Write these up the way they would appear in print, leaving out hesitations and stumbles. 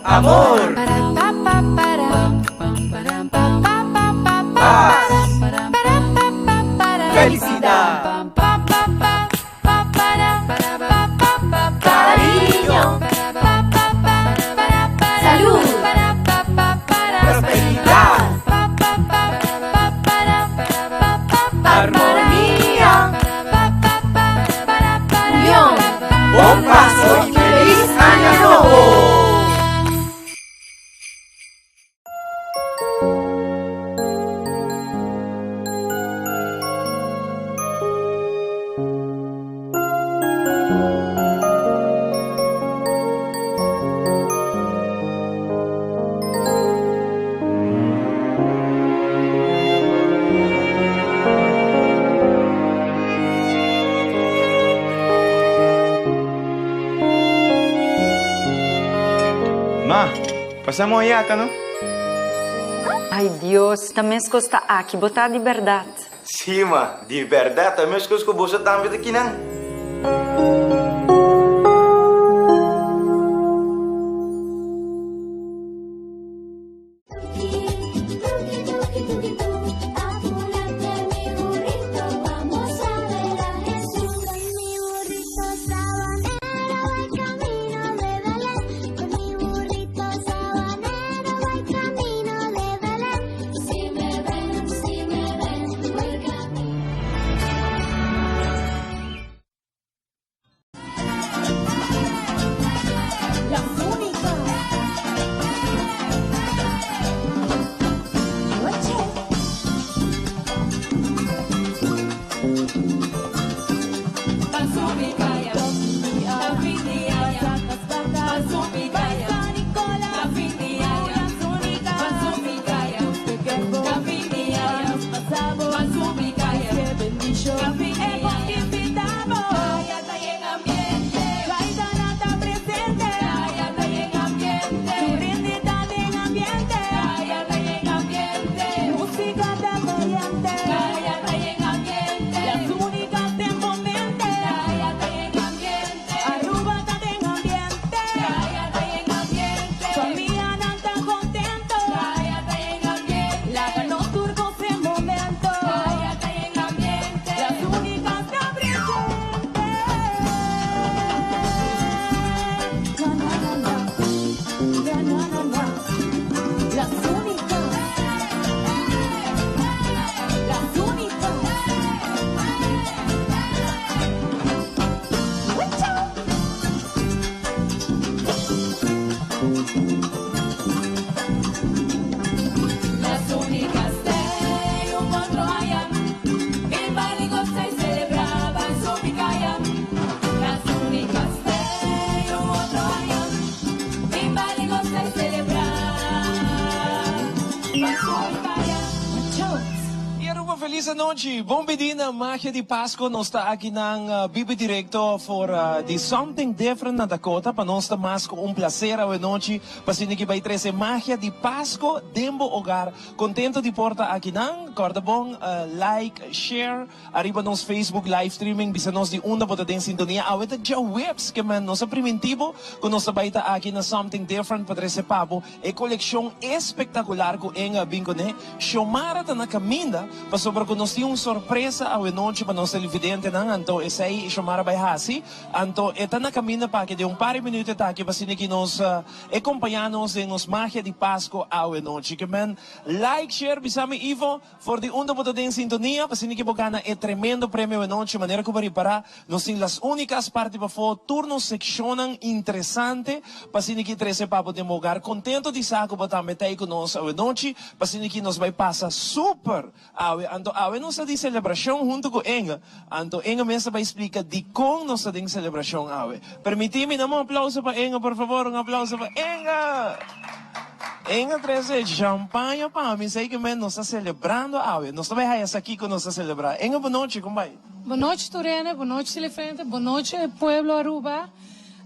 Amor. Paz. Felicidad. Cariño. Salud. Prosperidad. Armonía. Unión. Buen paso y feliz año nuevo. Ma, passamos aí, tá, não? Ai, Deus, também está aqui, botar de verdade. Sim, ma, de verdade, também as coisas que você tá vendo aqui, não? Feliz noite, bom pedina, magia de Pasko, nós está aqui ng Bibi Directo for the Something Different na Dakota, para nós está mais com prazer a noite, para sinigi vai trazer magia de Pasko, dembo hogar, contento de porta aqui ng, corda bom, like, share, arriba nos Facebook live streaming, bisa nos de onda bota din sintonia, awet at webs, que man, nos primitivo, kung nos baita aqui na Something Different, para trazer pabo, e koleksyon espectacular ko ang bingone, shomara ta na kaminda, para sobre kung nos tiyong sorpresa a noche para nos televidente nang anto esay ishomara bay hasi anto eta na kami na pa que de un par de minutos taki pasini que nos acompanhanos en nos magia de Pasko a noche que men like share bisami Ivo for the onda boto den sintonia pasini que bogana é tremendo prêmio a noche maneira que para nos sin las únicas partes para fo turnos seccionan interesante pasini que 13 papo de mogar contento de saco botar metei com nós a noche pasini que nos vai passar super anto awe nossa de celebração junto com Enga. Anto Enga mesmo vai explicar de como nossa de celebração awe. Permite-me dar um aplauso para Enga, por favor, um aplauso para Enga. Enga 13 champanhe para mim, sei que nós está celebrando awe. Nós também vai aqui com nós celebrar. Enga, boa noite, como vai? Boa noite, Turena, boa noite, Telefrente, boa noite, Pueblo Aruba.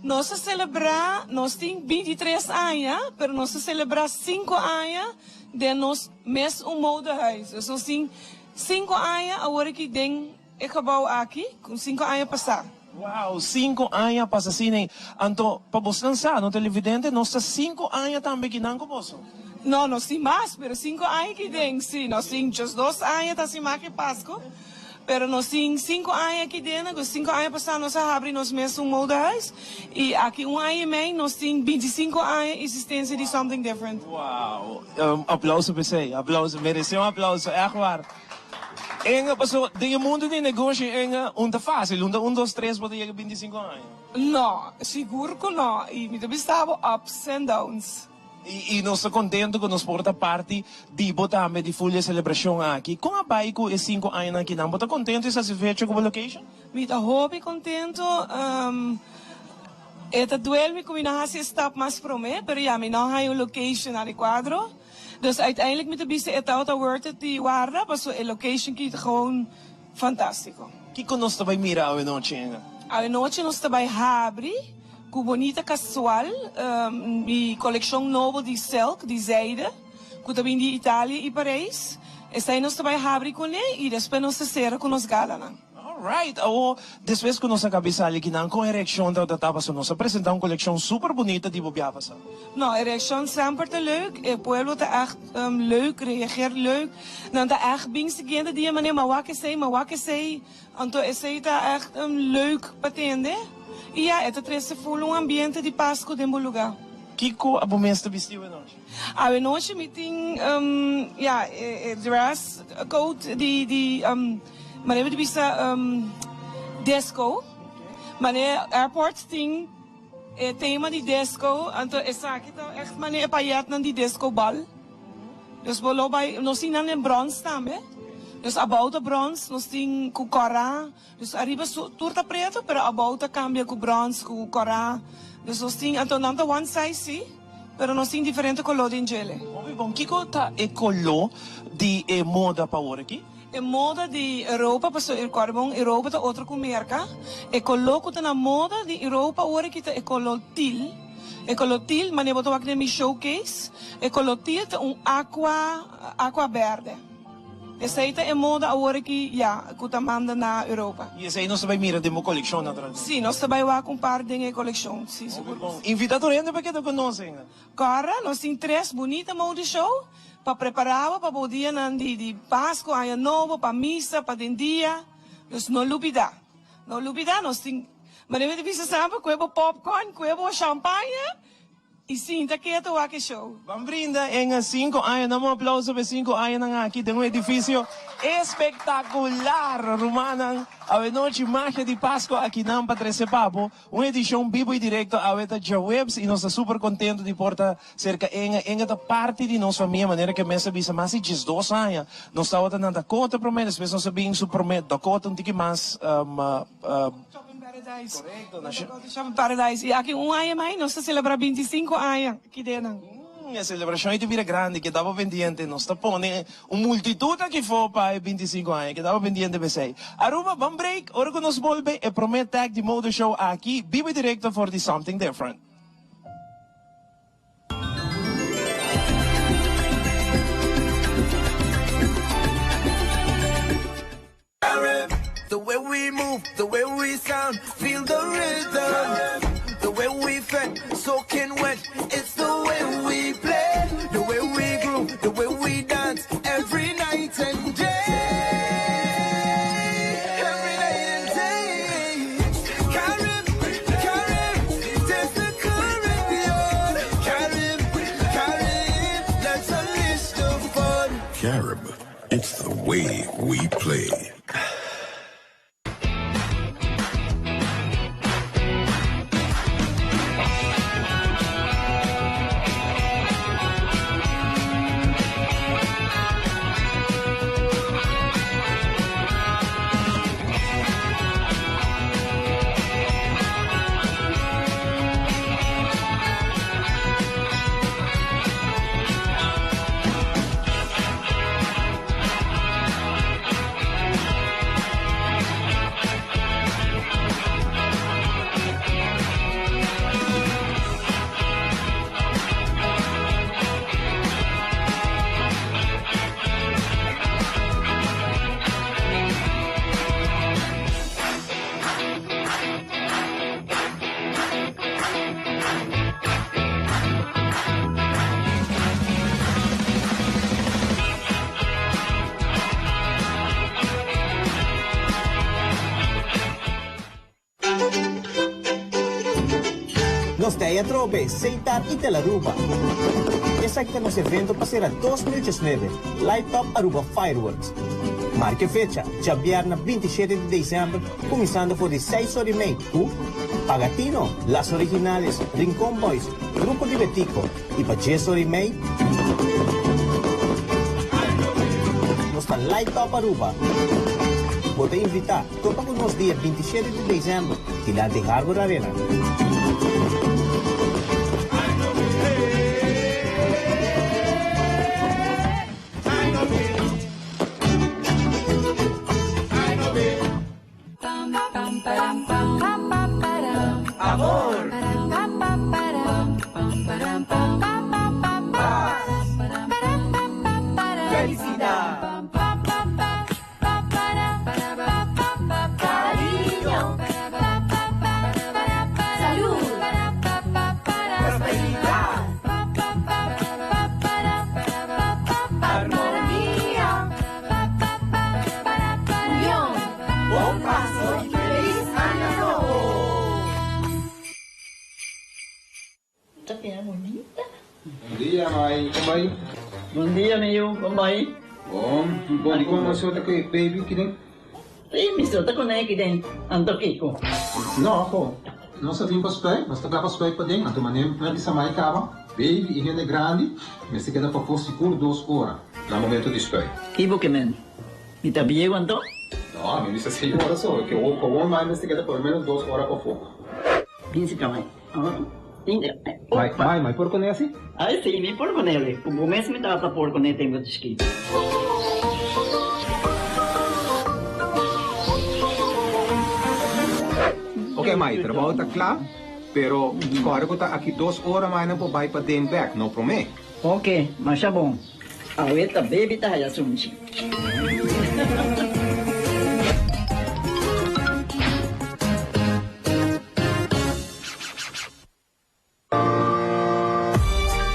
Nós celebrar, nós temos 23 anos, mas nós celebrar 5 anos de nós mesmo modo reis. Eu sou assim 5 anos agora que tem acabou aqui com 5 anos passar. Wow, 5 anos pa sa sine. Anto, pabos sa, no televidente, no sa 5 anos também kinang ko boso. No, no sim mais, pero 5 anos que tem, sim. No sim, just 2 anos tá sim mais que Páscoa. Pero no sim 5 anos que tem, com 5 anos passar nós abrir nos mesmos moldes. E aqui 1 ano e meio, nós tem 25 anos existência de Something Different. Wow, aplauso pra você, aplauso, mereceu aplauso, é claro. Enga, paso, de mundo de negócio, enga, unta fácil, unta 1, 2, 3, pode chegar 25 anos. No, seguro que não. E me estava ups and downs. E nós estamos contentes que nos porta parte de botar de folha celebração aqui. Com a baico e 5 anos aqui, não está contente essa fecha com a location? Me está hobby contento. Eta duel me com minha stap mas prome, pero ja, me não há location adequado. Dus uiteindelijk met de beste etauta wordt het die waarde, maar zo een location kiet gewoon fantástico. Que conosco vai mirar a noite, enga? A noite nós também abre com bonita casual, e coleção nova de silk, de zijde, que também de Itália e Paris. Essa aí nós também abre com ele e depois nós será com os galana. Alright, depois que nossa cabeça ali que não com ereção da tapa so nós apresentar uma coleção super bonita de bobiava sa. Nou, erection sempre te leuk. Het pueblo te echt leuk, reageert leuk. Dan te echt bingste die manier, maar wat ik zei, anto esse te echt leuk patende. E ja, het is volle ambiente de Páscoa de lugar. Kiko abo meeste vestido noche. A noite meeting, ja, dress code die maar hebben bisa disco. Maar airport thing tema die disco, anto essa aqui tá echt mane payat nan die disco bal. Dus bolo bij nos zien aan in brons também. Dus about de brons, nos zien com cora. Dus arriba turta preto, pero about cambia com brons, com cora. Dus nos zien anto não tá one size sim, pero nos zien diferente color de gele. Bom, Kiko tá e color de moda para hora aqui? E moda de Europa, passo il carbon Europa tá outra com merca. E coloco tá na moda de Europa hora que tá e colotil. E colotil, mas eu boto aqui no meu showcase. E colotil tá aqua verde. Essa aí tá é moda hora que que tá manda na Europa. E esse aí nós vai mirar de uma coleção naturalmente. Sim, nós também vai comprar de coleção, sim. Bom, invitado ainda para que tu conosco. Cara, nós tem 3 bonita mode show. Para preparar para o dia de Páscoa, Ano Novo, para missa, para o dia. Dus não lupida. Não lupida, nós temos... Mas eu devia saber que eu popcorn, que eu champanhe. E sim, tá quieto o aqui show. Vamos brindar em 5 anos, damos um aplauso para 5 anos aqui. Tem edifício espetacular, Romana. A noite mágica de Páscoa aqui na Patrese Papo. Uma edição vivo e direto a Weta Webs e nós estamos super contentes de portar cerca em esta parte de nossa família, maneira que mesa bisa mais de 2 anos. Nós estamos na Dakota, prometo, depois nós sabemos o prometo Dakota, um pouquinho mais... Paradise. Correcto. Shopping Paradise. E aqui 1 ano mais, nós celebramos 25 anos aqui dentro. A celebração é de vira grande, que estava pendiente. Nós estamos pondo uma multitud que foi para 25 anos, que estava pendiente de você. Aruba, vamos break. Ora que nós volvemos e prometo tag de Modo Show aqui, vivo e direto for the Something Different. The way we move, the way we sound, feel the rhythm. The way we fed, soaking wet, it's the way we play. The way we groove, the way we dance, every night and day. Every night and day. Carib, there's the Caribbean. Carib, let's unleash the fun. Carib, it's the way we play. Nos Teia Trobe, Seitar e Telaruba. Exacta nos evento passerá 2019, Light Up Aruba Fireworks. Marque fecha, dia viernes 27 de dezembro, começando por 16h30, Pagatino, Las Originales, Rincón Boys, Grupo Libetico e para 10h30, nos está Light Up Aruba. Vou te invitar, topa com nós dia 27 de dezembro, lá de Harbor Arena. Amor. Felicidad. Cariño. Salud. Prosperidad. Armonía. Unión. Buen paso y feliz año nuevo. Bom dia, mãe. Como vai? Bom dia, meu. Como vai? Bom. Bom, di ko masota kay baby kini. Mister, tá com ele dentro. Ando Kiko. No, ako. Não sabia paspay. Basta ka paspay pa din. Ato manem na sa may kama. Baby, ihene grande. Mas se queda pa po seguro 2 horas. Na momento de spay. Ibo que men. Mi tabiye quanto? No, a mim disse 6 horas só. Que o com mais mas se queda por menos 2 horas pa fogo. Piensa que vai. Mãe, por con assim? Ai, sim, me por com ele. O mês me tava por com ele, tenho escrito. Ok, mãe, trabalho tá claro. Pero, agora que tá aqui 2 horas mais não vai para den back, não promete. Ok, mas tá bom. Ahorita baby tá aí assunto.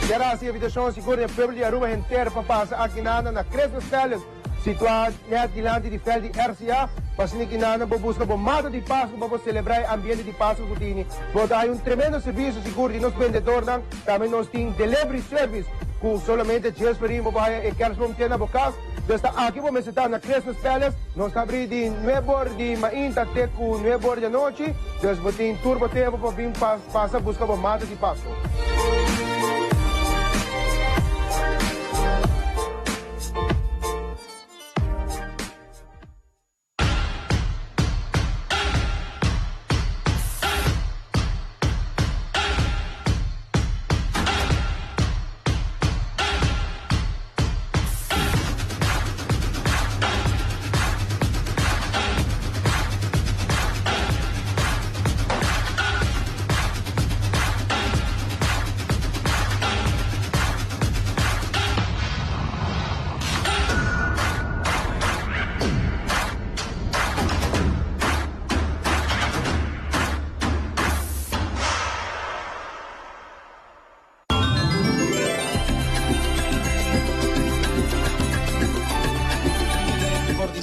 Será assim a habitação segura do povo de Aruba inteiro para passar aqui na Christmas Palace, situado net diante de fel de RCA, para se que nada para buscar por mato de Páscoa para celebrar o ambiente de Páscoa que tem. Porque há tremendo serviço seguro de nos vendedores, também nós temos delivery service, com solamente 10 perímetros para o Kersbom ter na boca. Então aqui vamos estar na Christmas Palace, nós abrimos de 9 horas de manhã até 9 horas da noite, então vamos ter turbo tempo para vir passar buscar por mato de Páscoa.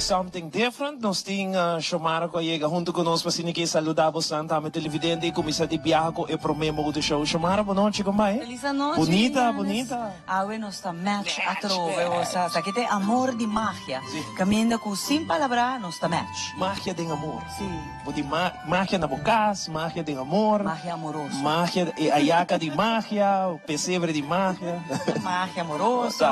Something different. Nos ting Shomara ko llega junto con nos pasini que saludamos Santa me televidente e comisa de viaje e promemo do show. Shomara, boa noite, como vai? Feliz noite. Bonita, bonita. Awe nosta match atrove, osa, sa kite amor di magia. Caminda com sem palavra nosta match. Magia de amor. Sim. Pode magia na bocas, magia de amor. Magia amoroso. Magia ayaca de magia, o pesebre de magia. Magia amoroso.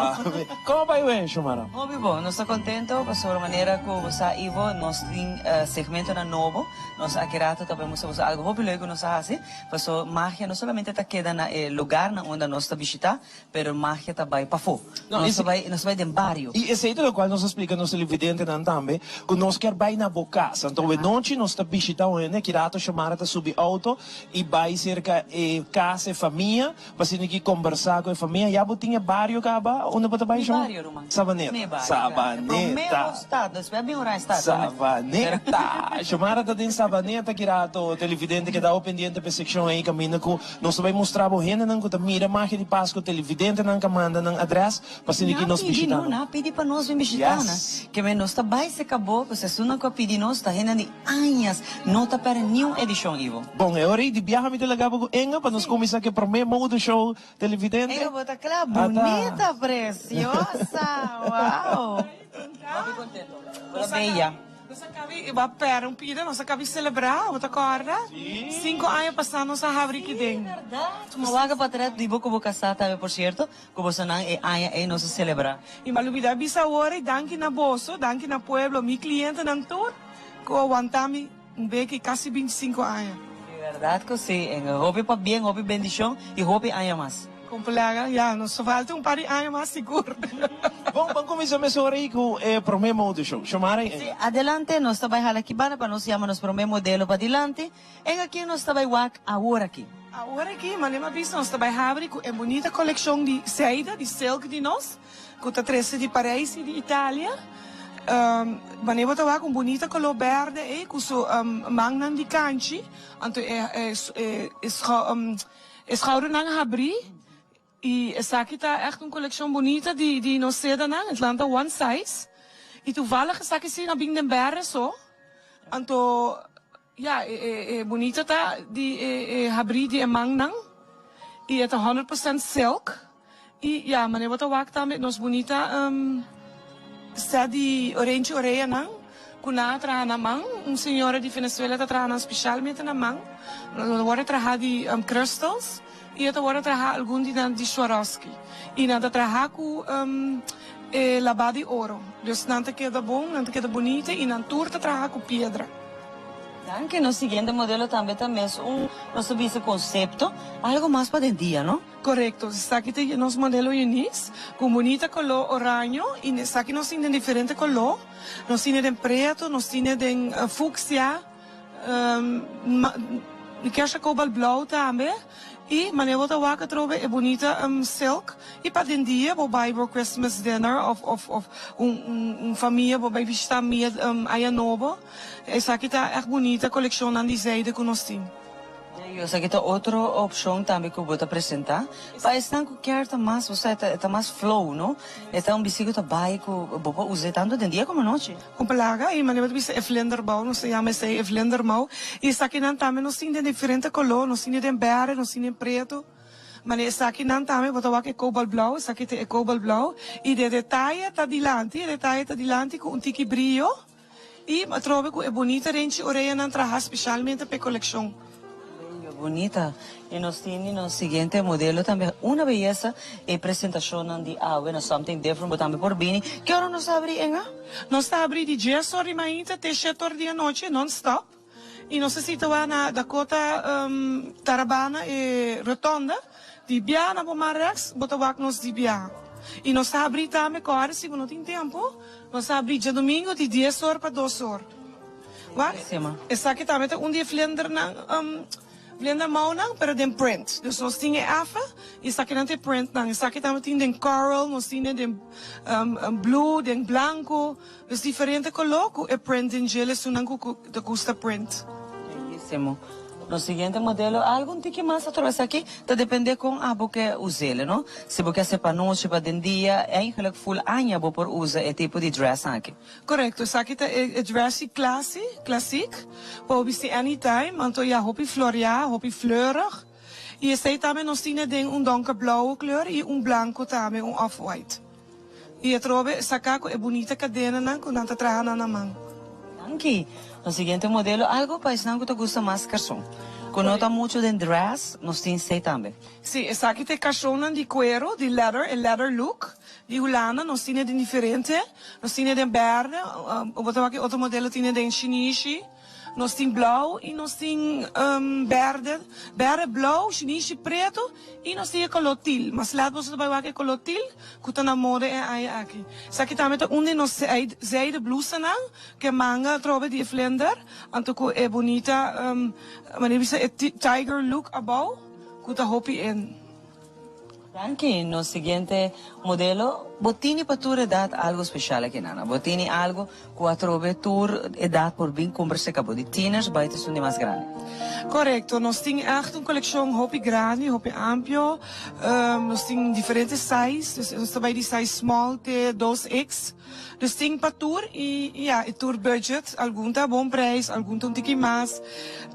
Como vai, Shomara? Muito bom, nós estamos contentos por sobre maneira que você Ivo nós tem segmento na novo, nós aqui também mostramos algo muito legal que nós fazemos, porque magia não somente está queda na lugar na onde nós está visitar, pero magia também para fora. Nós vai de barrio. E esse é o qual nos explica nos televidente também, que nós quer vai na boca, então de noite nós está visitando ele, que rato chamar tá subir auto e vai cerca casa e família, para se ninguém conversar com a família, já botinha barrio acaba, onde para vai chamar? Barrio, Roman. Sabaneta. Sabaneta. Después bien hora está. Sabaneta! Chamara ta din Sabaneta kirato, televidente que dá o pendiente para seção aí, caminho com nós vai mostrar o renda não que mira máquina de Páscoa, televidente não comanda não address, para se ninguém nos visitar. Não, pedi para nós vir visitar, né? Que me nós tá bem se acabou, você suna com pedi nós tá renda de anos, não tá para nenhuma edição Ivo. Bom, é hora de viajar me talaga com Enga para nós começar que primeiro modo show televidente. Eu vou tá clara, bonita, preciosa, uau. Muito contento. Bella. Nós acabamos pida, nós acabamos de celebrar, outra corda. 5 anos passando sa habri que tem. Tumawaga pa trás di boca boca sa tayo por cierto, como sa nang aya nos celebrar. E malubida bisa ora danke na boso, danke na pueblo, mi cliente nan tour, ko aguantami que quase 25 anos. De verdade que sim, hope pa bien, hope bendição e hope aya mais. Complega, já, nos falta par de anos mais seguro. Bom, vamos começar a aí com o primeiro modo show. Chamara aí. Adelante, nós trabalhamos aqui para nós chamamos o primeiro modelo para adelante. E aqui nós trabalhamos agora aqui. Agora aqui, mas lembra disso, nós trabalhamos com a bonita coleção de seda, de silk de nós, com a trece de Paris e de Itália. Mas eu trabalho com bonita color verde e com o mangnan de canchi, então schouder não abrir. E essa aqui tá echt uma coleção bonita de nós seda na Atlanta one size. E toevallig essa aqui sim na bing berre so. Então, ja, bonita tá de habri de mangnang. E é 100% silk. E ja, mas eu vou trabalhar também nós bonita está de orange oreia nang. Kuna traha na mang, senhora de Venezuela tá traha especialmente na mang. Agora traha de crystals. E eu agora trabalho algum dia de Swarovski. E nada trabalho com lavado de ouro. Então, não queda bom, não queda bonita. E na turta trabalho com pedra. Danke, no seguinte modelo também é nosso vice conceito, algo mais para dentro dia, não? Correto. Está aqui tem nosso modelo Eunice, com bonita color orange. E está aqui nós temos diferente color. Nós temos de preto, nós temos de fúcsia, que acha cobalt blau também. E maneira da waka trove é bonita silk e para den dia vou vai pro Christmas dinner of família vou vai visitar minha aya nova essa aqui tá é bonita coleção na dizeide que nós temos. E essa aqui tá outra opção também que eu vou te apresentar. Para estar com que tá mais você tá mais flow, não? Então bicicleta tá bike vou usar tanto den dia como noite. Complaga e maneira de é vlinderbouw, nós se chama esse vlinderbouw. E essa aqui não também nós temos diferente color, nós temos de berre, nós temos preto. Mas essa aqui não também vou falar que é cobalt blau, essa aqui é cobalt blau e de detalhe tá dilante com tiki brilho. E trovo que é bonita gente oreia não trabalha especialmente para coleção. Bonita. E nós temos no seguinte modelo também uma beleza e apresentação de no something different, também por bini. Que hora nós abrimos? Nós abrimos de 10 horas de manhã até 7 horas da noite, non-stop. E nós estamos na Dakota Tarabana e Rotonda, de Biana para Marrex, botamos de Biana. E nós abrimos também, agora, se não tem tempo, nós abrimos de domingo de 10 horas para 2 horas. Essa aqui também é dia Flender Blender mau nang, pero den print. Dus nós temos afa, e isso aqui não tem print nang. Isso aqui também tem den coral, nós temos den blue, den blanco. Dus diferente color, é print em gel, isso não custa print. Belíssimo. No seguinte modelo, algo que mais atravessa aqui, tá depende com a boca usele, não? Se você quer para noite, para den dia, eigenlijk full anja bo por usa é tipo de dress aqui. Correto, isso aqui é dress classic, para você anytime, então ja hopi floria, hopi fleurig. E esse aí também nós temos donkerblauwe kleur e blanco também, off-white. E eu trouxe essa caco é bonita cadena, não? Com tanta traja na mão. Danke. No seguinte modelo, algo para isso que te gusta mais garçom. Conota muito de dress, nós temos sei também. Sim, essa aqui tem cachorro de cuero, de leather look. De Holanda, nós temos de diferente. Nós temos de verde, outro modelo tem de chinese. Nós temos blau e nós temos verde, blau, chinese preto e nós temos color til. Mas lá você vai ver que color til, que está na moda é aqui. Isso aqui também é onde nós zeide blusa não, que manga trove de Flender, então que é bonita, mas é tiger look above, que está hopi in. Anche no siguiente modelo, botini para tu edad algo special aqui, Nana. Botini algo quatro tour edad por bem conversa cabo de tieners, buiten sunt mais grande. Correcto, nós temos echt uma coleção hopi grande, hopi ampio, nós temos diferentes sizes, nós também de size small até 2X. Dus tem para tour e ja, tour budget, algum tá bom preço, algum tá um pouquinho mais,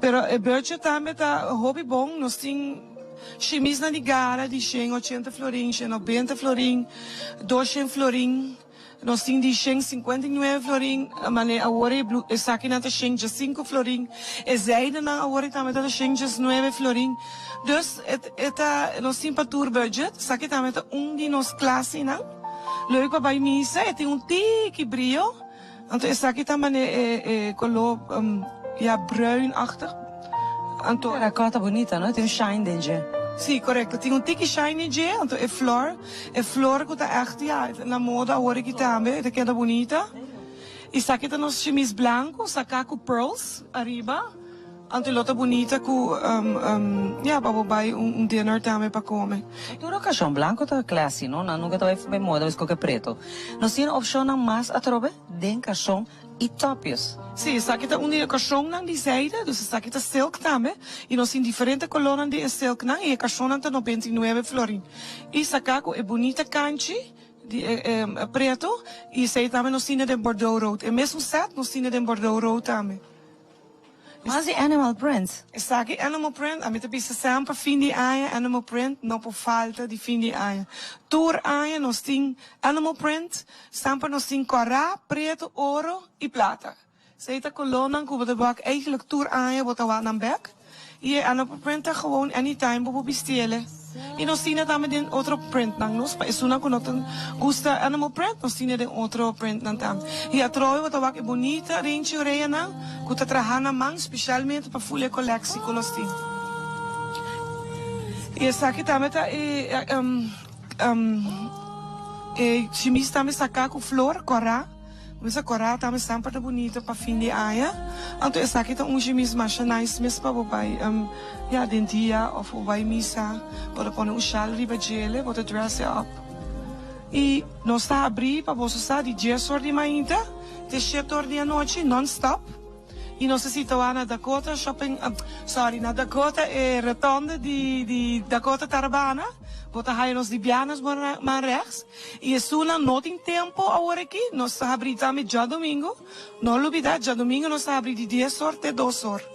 pero o budget também tá hopi bom, nós temos chemis na ligara de 180 florin, 190 florin, 200 florin. Nós temos de 159 florin, mas agora essa aqui não está 105 florin, e zaida não agora também está 109 florin. Dus nós temos para tour budget, essa aqui também está de nossa classe, não? Leuk para bij misa, tem tique brilho, então essa aqui também é color ja bruinachtig. Terracota bonita, não? Tem shine dentro. Sim, correto. Tem tique shiny je, então é flor que está echt ja na moda agora que também, é que é bonita. E essa aqui tá nos chemis branco, saca com pearls arriba. Antilota bonita com ja, para dinner também para comer. Tudo caixão branco tá classe, não? Nunca tá bem moda, mas qualquer preto. Nós temos opção mais atrobe, den caixão e topios. Sim, essa aqui tá caixão na de zijde, dus essa aqui tá silk também. E nós temos diferentes coloras de silk na, e caixão tá 99 florin. E essa aqui é bonita canchi. Preto, e essa também nós temos de Bordeaux rood. E mesmo set, nós temos de Bordeaux rood também. Mas e animal prints? Essa aqui animal print, a mim também sempre fim de ano animal print, não por falta de fim de ano. Tour ano nós temos animal print, sempre nós temos corá, preto, ouro e plata. Zij kolonne, hoe we de bak eigenlijk tour aan wat er aan bek. Je aan op print gewoon anytime bobo bestellen. E nós tínhamos também outro print nang nós, pa isuna ko notan gusta animal print, nós tínhamos outro print nang tam. E a troia wat wak é bonita, range ureia nang, ku ta trahana mang specialmente para fulle collectie ko nós tínhamos. E essa aqui também tá chemis também sacar com flor, corá. Essa corá também sempre bonita para fim de ano. Então essa aqui tá chemis mais nice mesmo para vai ja den dia of vai missa, para pôr chal riba gele, para dress up. E nós tá abrir para você sair de 10 horas de manhã, de 7 horas da noite non-stop. E nós estamos na Dakota shopping, na Dakota rotonde de Dakota Tarabana. Bota nos de Bianas maar rechts. E isso não tem tempo agora aqui. Nós abrimos também já domingo. Não olvidar, já domingo nós abrimos de 10 horas até 2 horas.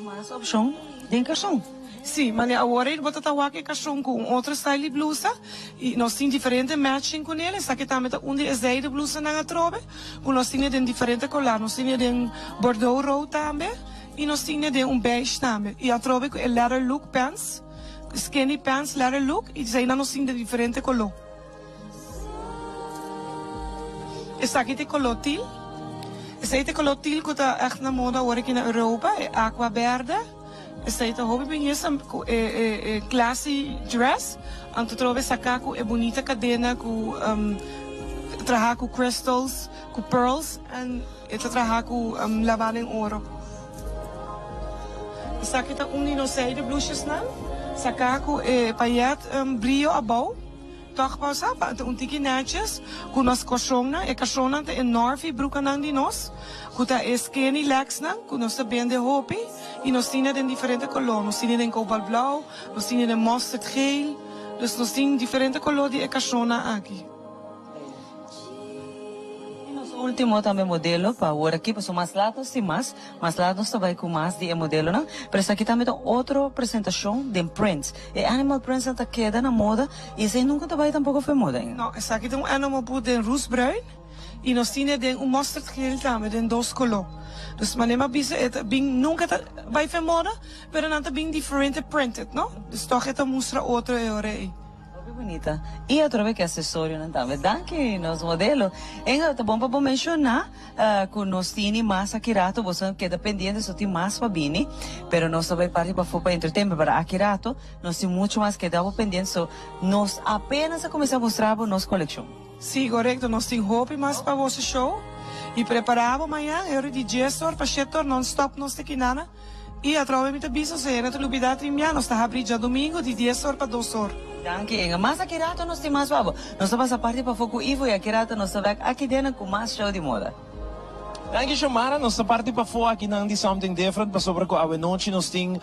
Mais opção, tem caixão. Sim, mas agora ele bota aqui caixão com outra style de blusa. E nós temos diferentes matching com ele. Essa aqui também tá onde é zijde blusa na trobe. E nós temos diferentes colar. Nós temos Bordeaux rood também. E nós tínhamos beige também. E a trobe é leather look pants, skinny pants, leather look. E aí nós tínhamos diferente color. Essa aqui tem color teal. Essa aqui tem color teal que está echt na moda agora aqui na Europa. É aqua verde. Essa aqui tem hobby bem classy dress. Anto trobe essa caco é bonita cadena com trabalhar com crystals, com pearls. E trabalhar com lavada em ouro. Essa aqui tá de blusjes não? Essa caco é paiet brilho abau. Toch pas apa, tique netjes. Com nós cachorro, é cachorro é enorme bruca não de nós. Com tá skinny legs não, com nós bem de roupa. E nós temos em diferentes cores. Nós temos em cobalt blau, nós temos em mustard geel. Dus nós temos diferentes cores de cachorro aqui. Último também modelo para agora aqui, para mais lados e mais lados também com mais de modelo, não? Mas aqui também tem outra apresentação de prints. E animal prints está queda na moda e isso nunca também tampouco foi moda. Não, essa aqui tem animal print em roosbruin e nós temos mustard geel também, em 2 colores. Dus maar nema bisa bing nunca vai foi moda, pero não tá bem diferente printed, não? Dus toch é mostra outra aí. Bonita. E outra vez que acessório, não tá? Verdade que nos modelos, é bom para mencionar que nós temos mais Akirato, você queda pendente, só tem mais para Bini, pero nós também parte para for para entretenimento para Akirato, nós temos muito mais que dava pendente, so nós apenas a começar a mostrar a nossa coleção. Sim, correto, nós temos roupa mais para você show e preparava amanhã, era de 10 horas para 7 horas, non-stop nós aqui nana. E a trovare mi tabiso se era telubida trimbiano sta abri già domingo di 10 ore per 2 ore. Danke, Inga. Mas akirato nos ti mas babo. Nos pasa parte pa foco Ivo e akirato nos vek akidena com mais show de moda. Dank je, Shamara. Nós parte para fora aqui na Something Different. Para sobre com a noite nós tem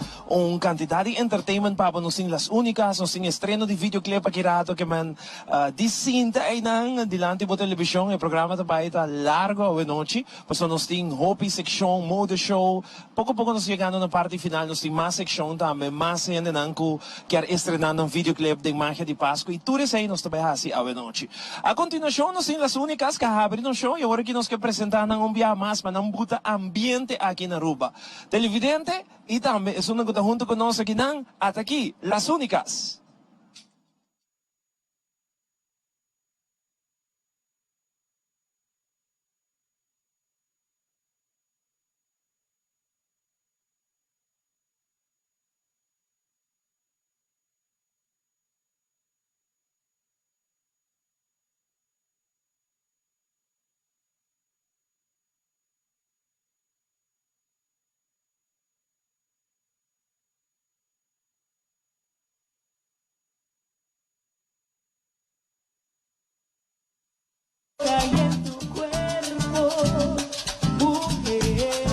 quantidade de entertainment para nós tem las únicas, nós tem estreno de videoclip aqui rato que man disinta aí nang dilante po televisão e programa também tá largo a noite. Para nós tem hobby section, mode show. Pouco a pouco nós chegando na parte final nós tem mais section também, mais ainda nang ko quer estrenar um videoclip de Magia de Páscoa e tudo isso aí nós também assim a noite. A continuação nós tem las únicas que abre no show e agora que nós que apresentar nang mas manambuta ambiente aqui na Aruba. Televidente e também é uma coisa junto conosco aqui nang at aqui Las Únicas. Hay en tu cuerpo, mujer,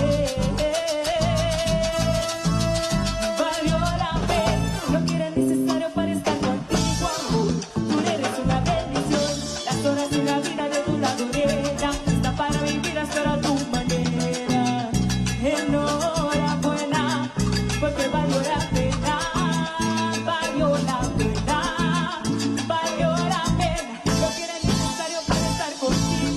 valió la pena, lo que era necesario para estar contigo, amor. Tú eres una bendición, las horas de una vida de tu lado era, está para vivir hasta tu manera. Enhorabuena, porque valió la pena, valió la pena, valió la pena, lo que era necesario para estar contigo.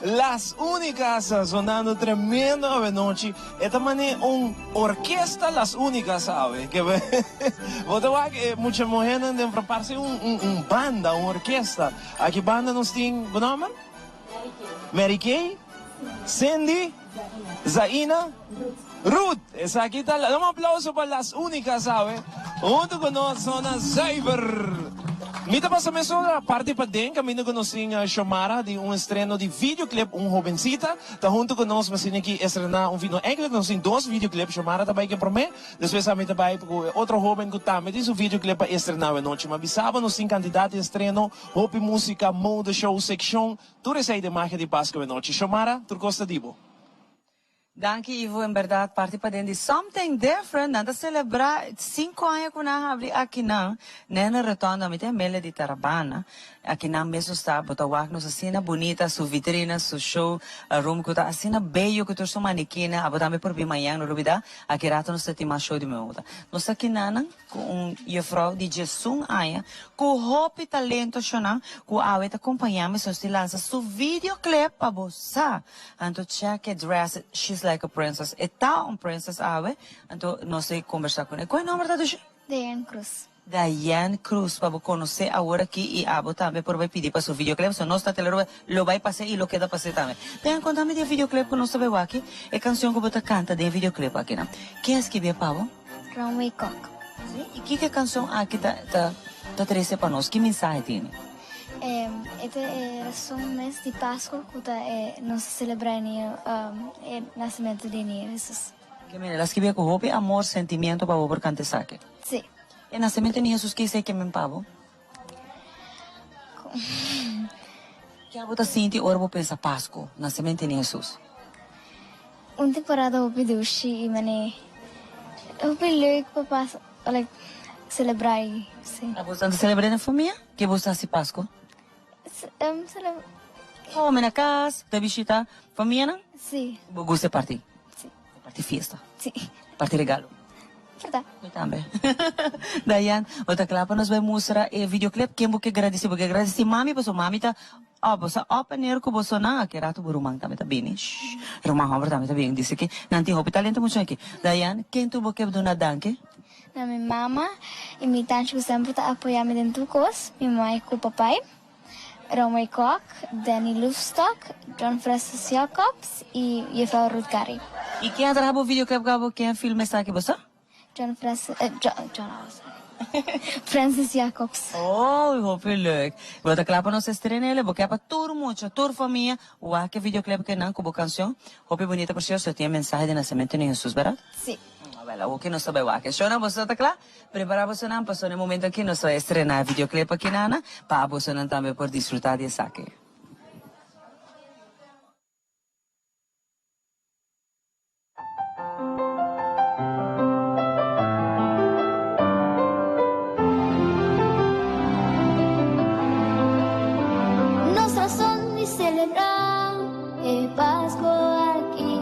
Las Únicas sonando tremendo ave noche. Esta manera un orquesta Las Únicas, ¿sabe? Que muchas mujeres de prepararse un banda, una orquesta. Aquí banda nos tiene, ¿qué nombre? Mary Kay, Cindy, Zaina, Ruth. Esa aquí está. Damos un aplauso para Las Únicas, ¿sabe? Junto con nosotros, Zona Cyber. Mita pa sa mesura, parte pa din kami na conhecem a Xiomara de estreno de videoclip, jovencita. Tá junto conosco, mas que estrenar vídeo. Eigenlijk nós temos 2 videoclips, Xiomara também que promete. Depois também também outro jovem que também diz o videoclip para estrenar a noite. Mas bisaba nós temos candidato de estreno, hope música, moda, show, section. Tudo isso aí de Magia de Páscoa a noite. Xiomara, tu gosta dibo? Dank je, Ivo. In verdad, parte pa din di something different. Nanda celebrar 5 anos que na habli aqui na. Nena retorno, mi te mele di Tarabana. Aqui na mesmo está, botawak nos asina bonita, su vitrina, su show, room que tá asina bello que tu so manequina, abotame por bimayang no rubida, aqui rato nos tema show de meu. Nos aqui nana com juffrou de Jesung Aya, com hope talento chona, com awet acompanhamos so se lança su videoclip pa bossa. Anto check dress, she's like a princess. Eta princess awe, anto nós sei conversar com ele. Qual é o nome da tua? Diane Cruz. Diane Cruz, para conocer ahora aquí y abo también por pedir para su videoclip, so no está telero, lo va a pasar y lo queda pasar también. Diane, contame de videoclip que no sabe aquí, es canción que vos canta de videoclip aquí, ¿no? ¿Quién escribió, Pavo? Romway Cock. ¿Sí? ¿Y qué canción aquí te trae para nosotros? ¿Qué mensaje tiene? Este es un mes de Pascua que nos celebra el nacimiento de Jesús. Que mira, la escribió con hope, amor, sentimiento para vos por cantar saque. Sí. El nacimiento de Jesús, ¿qué dice que me Pavo? ¿Qué hago te siente ahora vos pensa Pascua, nacimiento de Jesús? Un temporada hope dushi y mane hope leuk para celebrar, sí. ¿A vos antes celebrar en familia? ¿Qué vos hace Pascua? Oh, me na casa, te visita familia, ¿no? Sí. ¿Vos gusta partir? Sí. Partir fiesta? Sí. Partir regalo? Verdade. Eu também. Diane, outra clapa nós vamos mostrar o videoclip. Quem você agradecer? Porque agradecer mami, porque mami tá, você opener com você na, que era tu rumang também tá bem. Rumang hammer também tá bem. Disse que nanti hopi talento muito aqui. Diane, quem tu você dona danke? Na minha mama e minha tante que sempre tá apoiando dentro do cos, minha mãe com o papai. Romway Cock, Danny Lufstock, John Francis Jacobs e Juffrouw Ruth Gary. E quem atrás o videoclip gabo quem filme está aqui você? John Francis Jacobs. Oh, hope leuk. Outra clapa nós estrenele, porque é para todo mundo, toda família, o aqui videoclip que não com boa canção. Hope bonita por si você tem mensagem de nascimento de Jesus, verdade? Sim. Vela, o que não sabe o que. Shona, você está claro? Prepara você não, passou no momento aqui, nós vamos estrenar videoclip aqui, Nana, para você não também por desfrutar de saque. Nossa razão de celebrar é Páscoa aqui,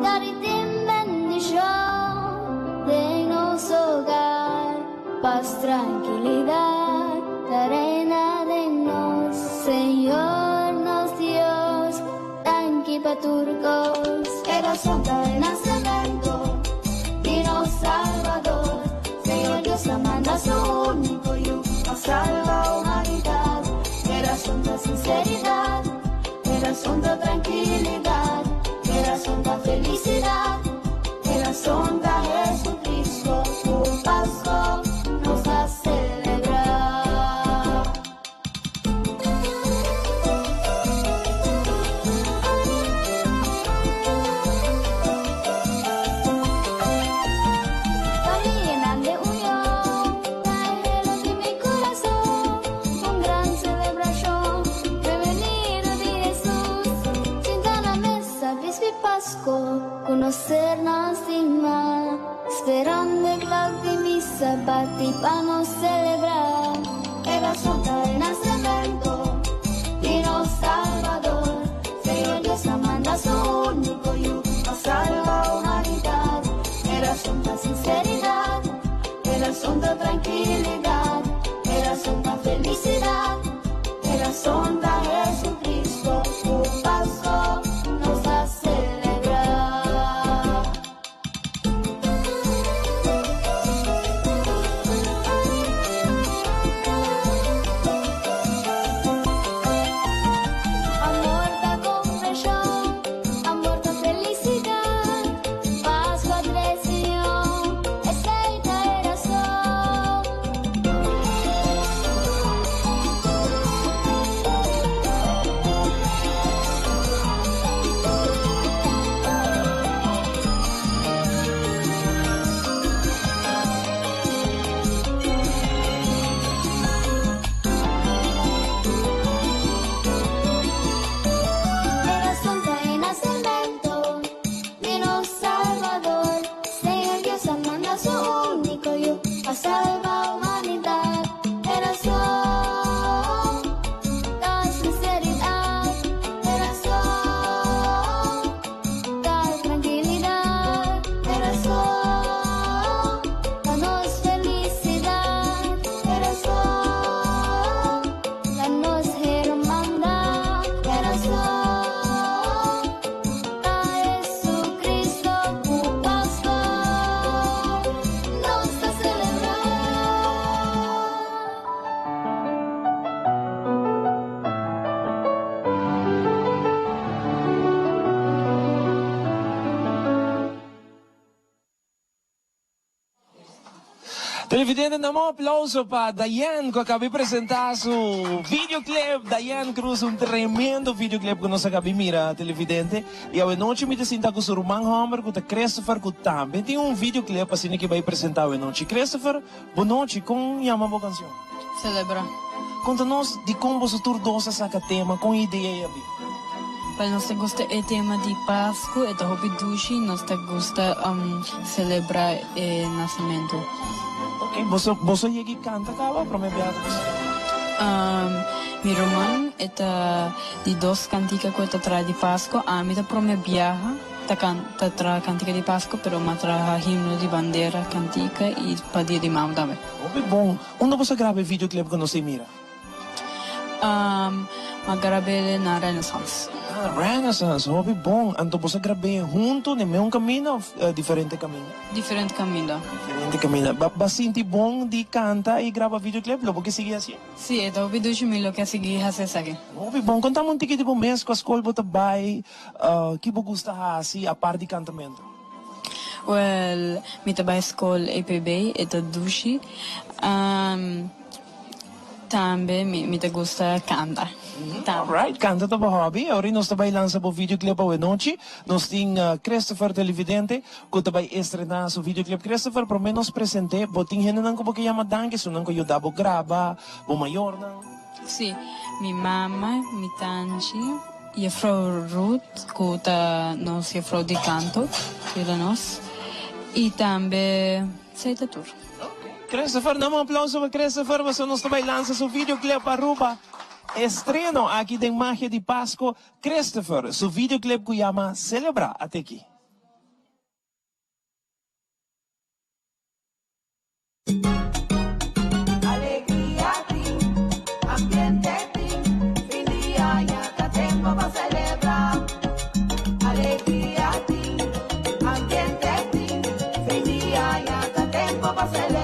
dar-te bendição de nosso hogar, paz, tranquilidad, la reina de nos, Señor, nos Dios, tanquipaturcos, que razón del nacimiento de nos Salvador, Señor Dios la manda su único Hijo, nos salva a humanidad, que razón de sinceridad, que razón de tranquilidad, que razón de felicidad, que razón de Jesucristo, su Pascua nos a celebrar. Camina de unión, trae de mi corazón, con gran celebración, de venir de Jesús, sienta la mesa de su Pascua, conocernos sin más, esperando el clock de misa, para nos celebrar, el asunto del nacimiento, Dios Salvador, Señor Dios la manda su único Hijo, nos salva a humanidad, el asunto de sinceridad, el asunto de tranquilidad, el asunto de felicidad, el asunto de Jesucristo, su Televidente, damos um aplauso para Dayan, que acabei de apresentar seu videoclip. Dayan Cruz, um tremendo videoclip que nós acabamos de mirar, televidente. E a noite me sinta com o Roman Homer, com o Christopher, que também tem um videoclip assim que vai apresentar a noite. Christopher, boa noite, como chama a canção? Celebra. Conta-nos de como você tordosa essa tema, com ideia aí. Para nós gosta o tema de Páscoa, é hobby dushi, nós gosta celebrar o nascimento. Ok, você llega e canta, acaba, para me ver. Mi roman é de duas canticas que traz de Páscoa, a mim para me viaja, traz cantica de Páscoa, pero me traz himno de bandeira, cantica e para dia de mão também. Oh, bom. Onde você grava videoclip que você mira? Magravei na Renaissance. Renaissance, hobby bom. Então você gravei junto no mesmo caminho ou diferente caminho? Diferente caminho. Diferente caminho. Bastante bom de canta e grava videoclip, lo porque sigue assim? Sim, é hobby dushi milo que seguir fazer isso aqui. Hobby bom. Conta um ticket de mês com a escola você vai, que você gosta assim, a parte de cantamento? Well, mi trabalho escola EPB, é dushi. Também me gusta cantar. Alright, canta to hobby. Agora nós também lançamos o videoclip hoje noite. Nós temos Christopher Televidente, que também estrenar o videoclip. Christopher, por menos presente, botin hena nang ko ba kaya madangue, so nang ko yudabo graba, o maior nang. Sim, minha mama, minha tanti, e a Frau Ruth, que nós é Frau de canto, para nós, e também sei da tour. Christopher, dá um aplauso para Christopher, você nós também lança seu videoclip Aruba. Estreno aqui em Magia de Páscoa. Christopher, seu videoclip que chama Celebrar. Até aqui. Alegría ti, ambiente ti, fin de año, te tengo para celebrar. Alegría ti, ambiente ti, fin de año, te tengo para celebrar.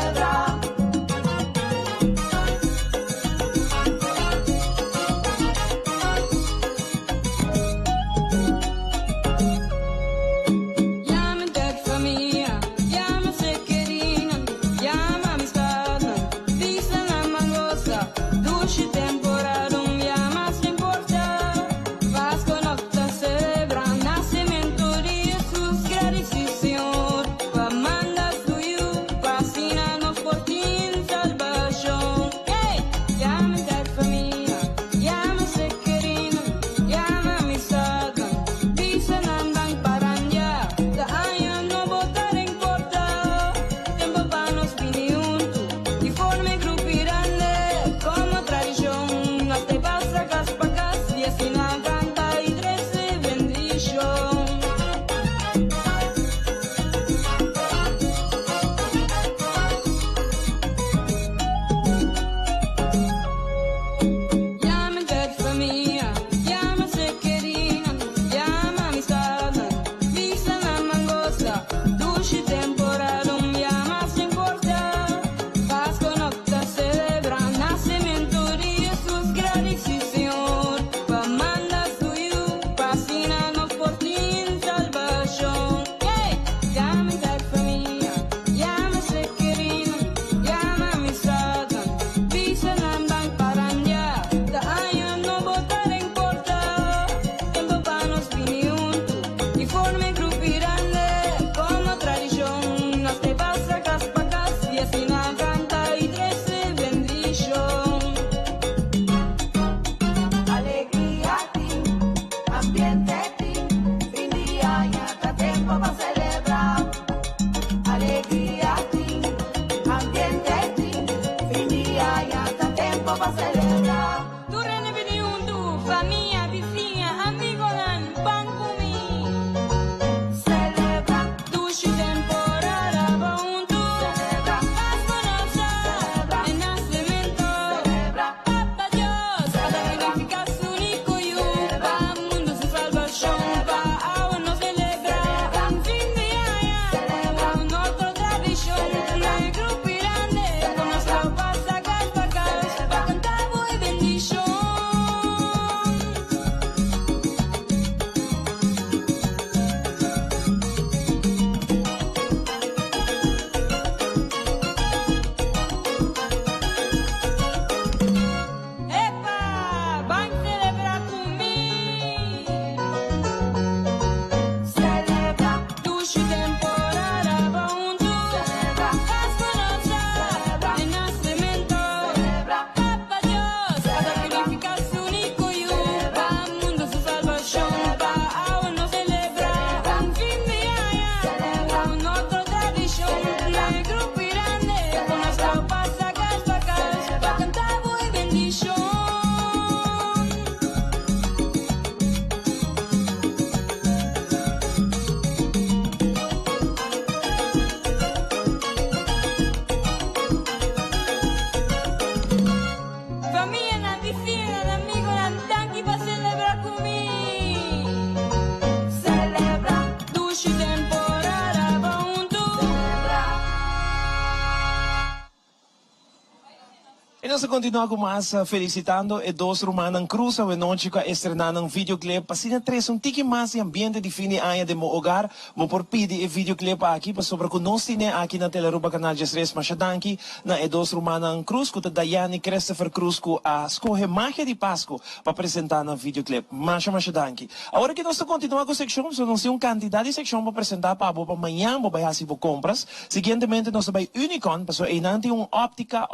nós continuamos com mais felicitando e dos Romanan Cruz, a noite que estrenando um videoclip. Pasina tres um tiki mais de ambiente de fim de ano de meu hogar. Vou por pedir e videoclip aqui para sobre que nós temos aqui na Teleruba Canal Jesres Machadanki na e dos Romanan Cruz, que Dayane Christopher Cruz que a escolhe Magia de Páscoa para apresentar na videoclip. Machadanki. Agora que nós continuamos com a secção, nós temos quantidade de secção para apresentar para amanhã, para vai fazer compras. Seguintemente nós vai Unicorn, para aí nanti óptica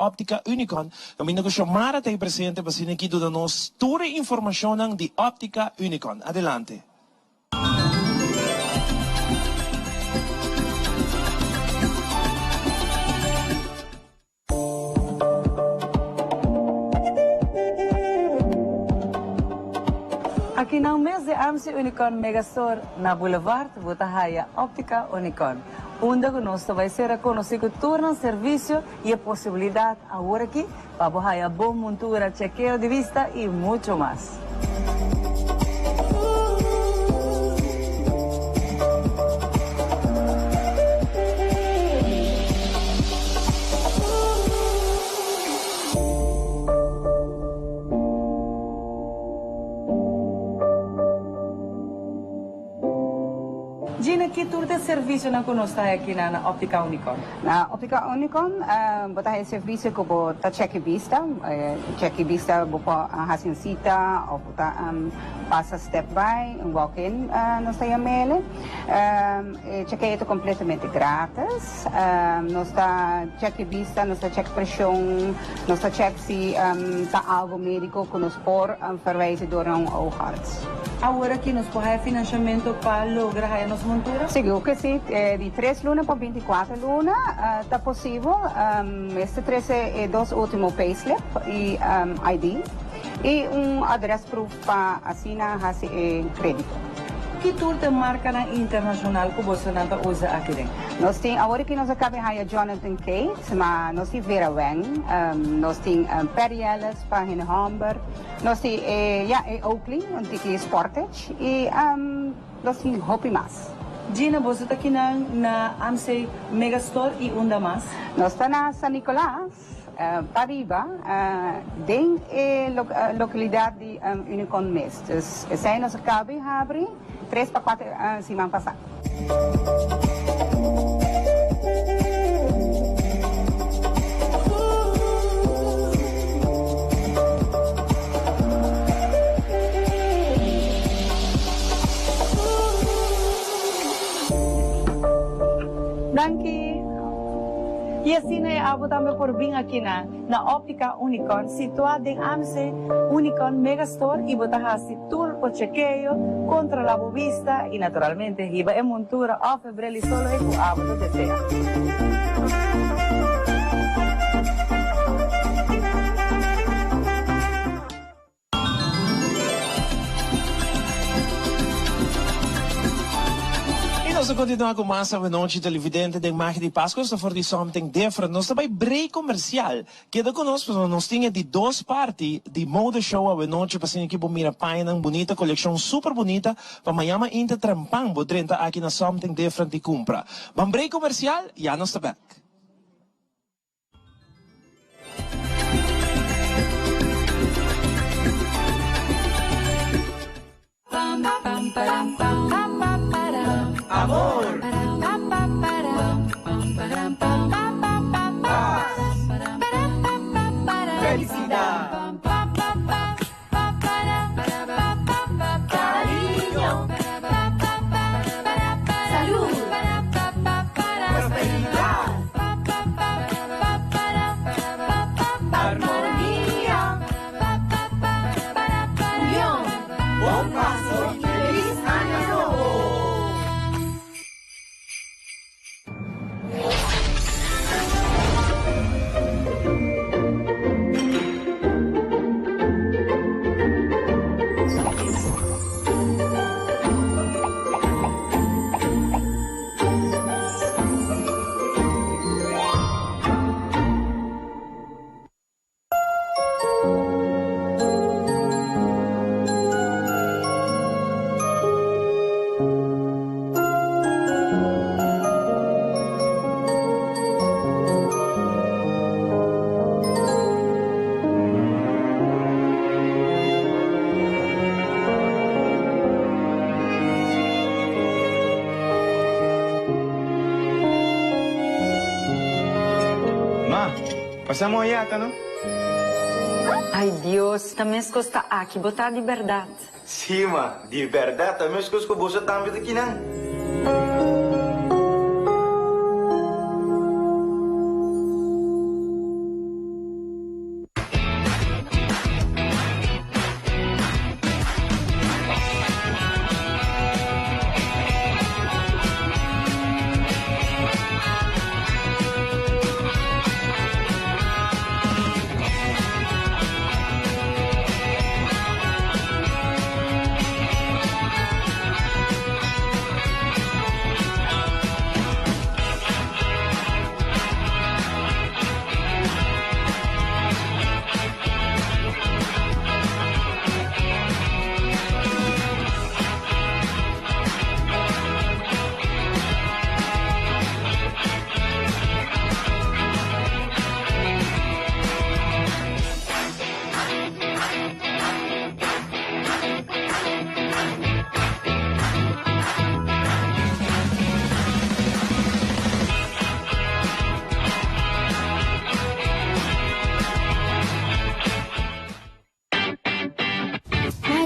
Unicorn. Kami na ko chamar at presente para sinikido na nos tour information ng di Optica Unicorn. Adelante. Aqui no mês de AMC Unicorn Megastore na Boulevard Butahaya Optica Unicorn. Onde conosco vai ser reconhecido turno, serviço e a possibilidade agora aqui para boa boa montura, chequeio de vista e muito mais. Gina, que tour de serviço na conosco aqui na Optica Unicorn? Na Optica Unicorn, botah serviço que bota check vista bota hasin sita ou bota passa step by, walk-in, nós temos mele. Check itu completamente grátis. Nós tá check vista, nós tá check pressão, nós tá check se tá algo médico que nos por verwijzen door een oogarts. Agora que nos pode financiamento para lograr a nossa montura? Seguro que sim, de 3 lunas para 24 lunas está possível. Este 3 é dos últimos payslip e ID e address proof para assinar crédito. Que tour de marca na internacional que você não usa aqui dentro? Nós temos, agora que nós acabamos de Jonathan Cates, mas nós temos Vera Wang, nós temos Perry Ellis para Hamburg, nós temos Oakley, um Sportage e nós temos Hopi Mas. Gina, você está aqui na AMC Megastore e onde mais? Nós estamos na San Nicolás. Pariba, dentro da localidade de Unicorn Mist. Essa é nossa cabe, abre 3 para 4 semanas passadas. Danke. E assim é a também por vir aqui na Optica Unicorn, situada em AMC Unicorn Megastore e botar assim tour o chequeio, controlar a vista e naturalmente riba e montura a febril e solo é o abo deseja. Nós continuamos com mais uma noite televidente de Magia de Páscoa, só for de something different. Nós também break comercial. Queda conosco, nós tínhamos de 2 partes de moda show a noite, para ser que mira paina, bonita, coleção super bonita, para amanhã ainda trampang, bodrenta aqui na something different de compra. Vamos break comercial, já nós estamos back. Amor, paz, felicidad, cariño, salud, prosperidad, armonía, unión, buen paso y feliz año nuevo. Pasamos allá, ¿no? Ay, Dios, también está aquí, botar de verdad. Sí, ma. De verdad, también es que busa también de kinang.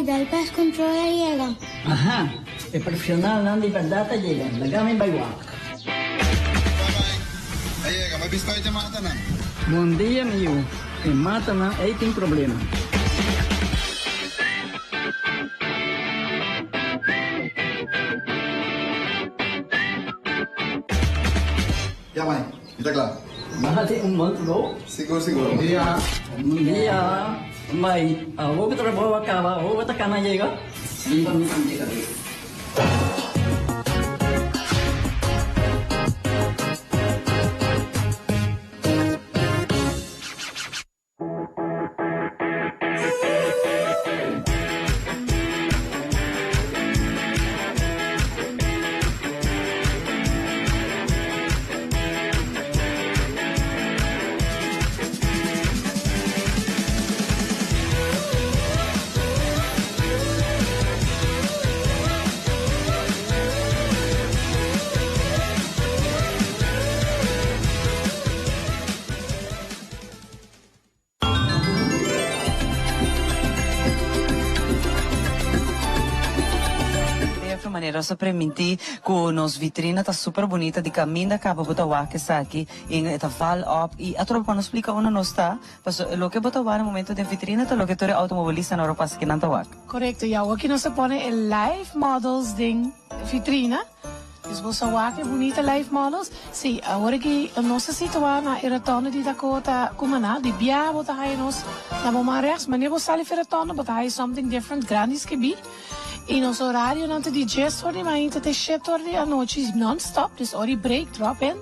Dal pest control llega. Ajá, el profesional Nandi Verdata llega. Lagame baywak. Llega, may biscoy te mata na. Bom dia, amigo. E mata na, aí tem problema. Ya, mãe. Está claro. Mate monto. Seguro, seguro. Bom dia. Bom dia. Mai, vou que trabalho acaba, vou que kana llega. Sim, vamos chegar. maneira, só para mentir, que nos vitrina tá super bonita, de caminho da capa botar que está aqui, e tá val up, e a tropa nos explica onde não está, mas o que botar no momento de vitrina, tá o que todo automobilista na Europa que não tá wak. Correcto, ya, aquí no se pone el live models de vitrina. Dus we zijn wakker, bonita live models. Sí, ahora que no se sitúa na eratona de Dakota, como na, de bia, bota hij nos, na boma rechts, maar niet sali eratona, bota hij something different, grandes que bi. E nosso horário não te de 10 horas, mas até 7 horas à noite, non-stop, dus hora break, drop in.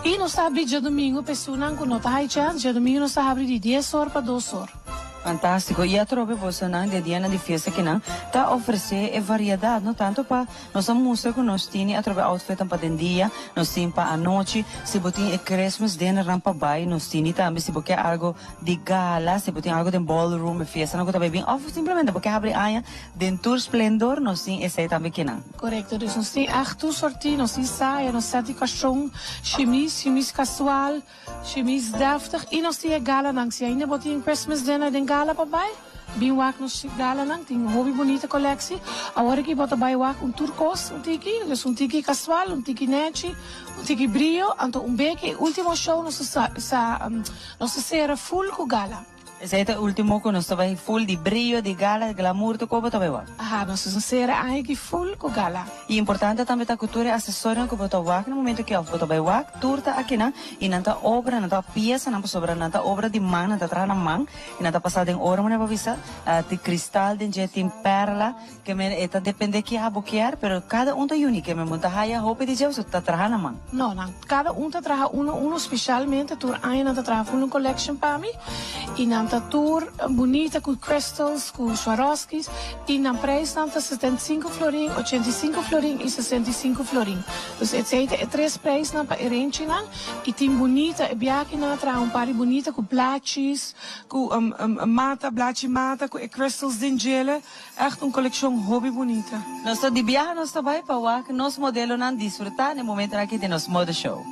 E nós está abrindo dia domingo, pessoa não conta aí chance, dia domingo nós está abrindo de 10 horas para 2 horas. Fantástico. E a tropa você não de dia na defesa que não tá oferecer variedade, não tanto para nossa música que nós temos a tropa outfit para o dia, nós temos para a noite, se botem Christmas dinner rampa by, nós temos também se botem algo de gala, se botem algo de ballroom, festa, não que tá bem, ou simplesmente porque abre aia dentro Splendor, nós temos esse também que não. Correto. Dus nós temos 8 sortes, nós temos saia, nós temos cachorro, chemise casual, chemise deftig, e nós temos gala, não se ainda botem Christmas dinner gala papai, bem wak nos gala nang ting hobby bonita colectie. Agora que bota bai wak turcos tiki, dus tiki casual, tiki nechi, tiki brillo, anto beke último show nossa será full com gala. Esse é o último que nós estamos full de brilho, de gala, de glamour, de como também wak. Ah, nós será aí full com gala. E importante também a cultura acessória que botar wak no momento que botar bai wak, turta aqui na e não tá obra, não tá peça, não sobra, não tá obra de mão, não tá atrás na mão, e não tá passada em ouro, mas não visa, de cristal, de jet, em perla, que me eta depende que a boquear, pero cada tá único, que me monta haya roupa de Jesus tá atrás na mão. Não, não, cada tá traga uno especialmente, tur aí não tá traga uma collection para mim, e não tour bonita com crystals, com Swarovskis e na preço tanto 75 florin, 85 florin e 65 florin. Dus het zijn três preços na range na e tem bonita, e biaki na tra pari bonita com blaadjes, com blaadje mata, com crystals dingele, echt collection hobby bonita. Nós de viaje nós vai para lá que nós modelo não desfrutar no momento aqui de nosso moda show.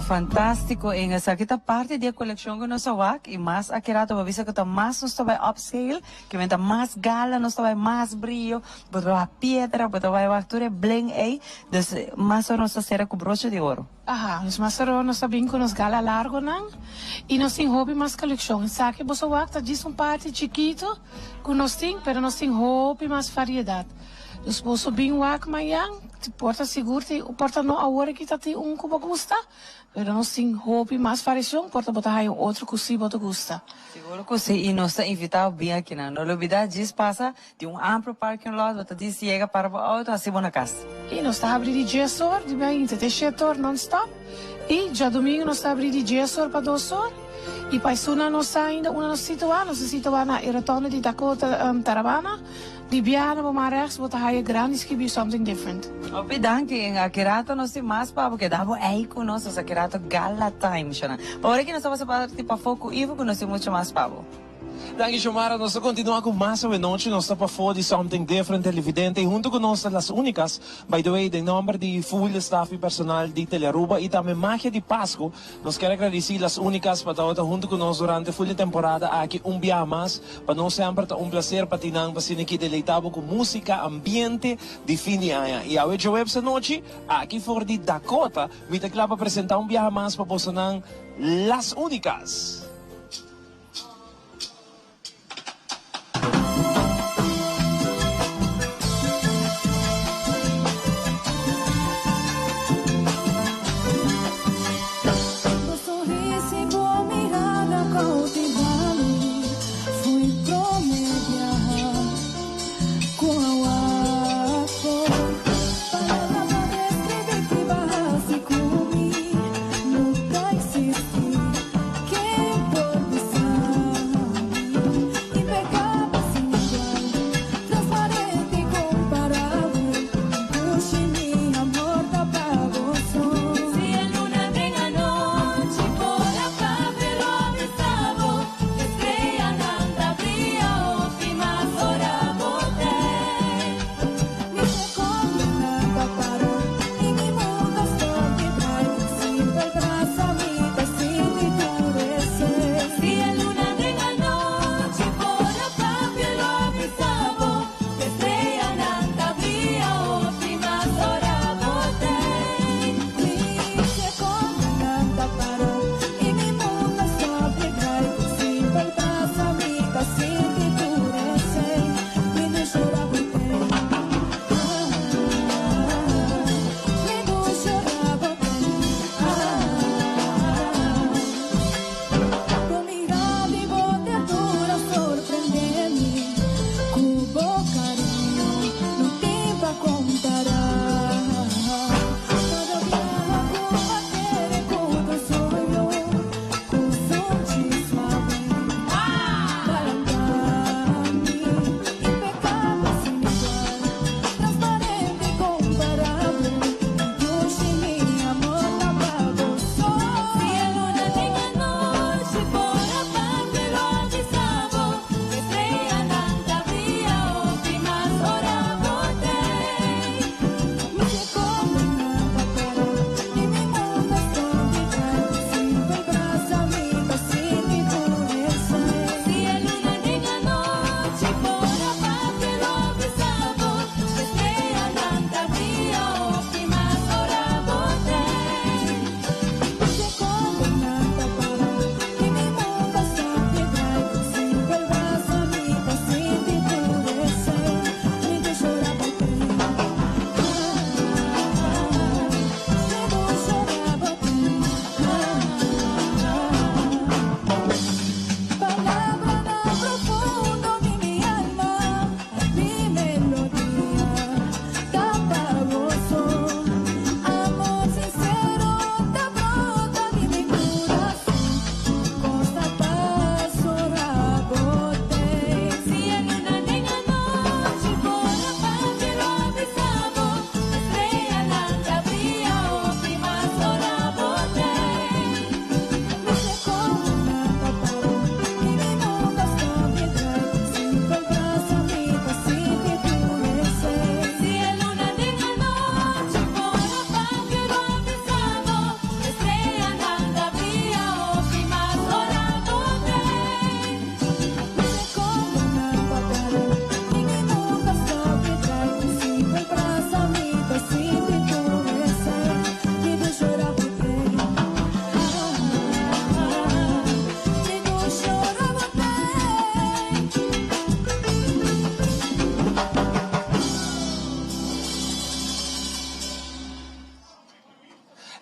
fantástico. En esa kita parte de colección que nos awak y más akirato babisa que está más nos está upscale, que venta más gala, nos está más brillo, pues va piedra, pues va factura bling a, dus más o nos hacer con broche de oro. Aha, dus masaro nos sabem com nos gala largo nang e nós tem hobby mais coleção. Sabe que você vai tá diz parte chiquito com nós tem, pero nós tem hobby mais variedade. Dus você bem wak mayang, te porta seguro, te porta no a hora que tá tem cubo gusta, pero nós tem hobby mais variação, porta botar aí outro que botar gusta. Seguro que sim, e nós está invitado bem aqui, não olvidar diz passa de amplo parking lot, você diz chega para o auto assim na casa. E nós está abrindo de 10 horas, de bem, até 7 horas non-stop. E já domingo nós está abrindo de 10 horas para 2 horas. E para isso nós está ainda nós situamos na Eratona de Dakota, Tarabana. Die biana bo maar rechts wordt hij grandis que be something different. Bedankt en akirato nós tem mais para porque dava eiko nós os akirato gala time shana. Agora que nós vamos para tipo foco Ivo que nós tem muito mais para. Danke, Xiomara. Nós continuamos com mais uma noite. Nós estamos para de Something Different, televidente. E junto conosco, as únicas, by the way, de nome de full staff e personal de Telearuba e também Magia de Pasco. Nós queremos agradecer as únicas para estar junto conosco durante a full temporada aqui dia mais. Para nós sempre é prazer para tinang para ser aqui deleitado com música, ambiente de fim de ano. E a hoje essa noite, aqui fora de Dakota, me te para apresentar dia mais para posicionar as únicas. Nunca existí.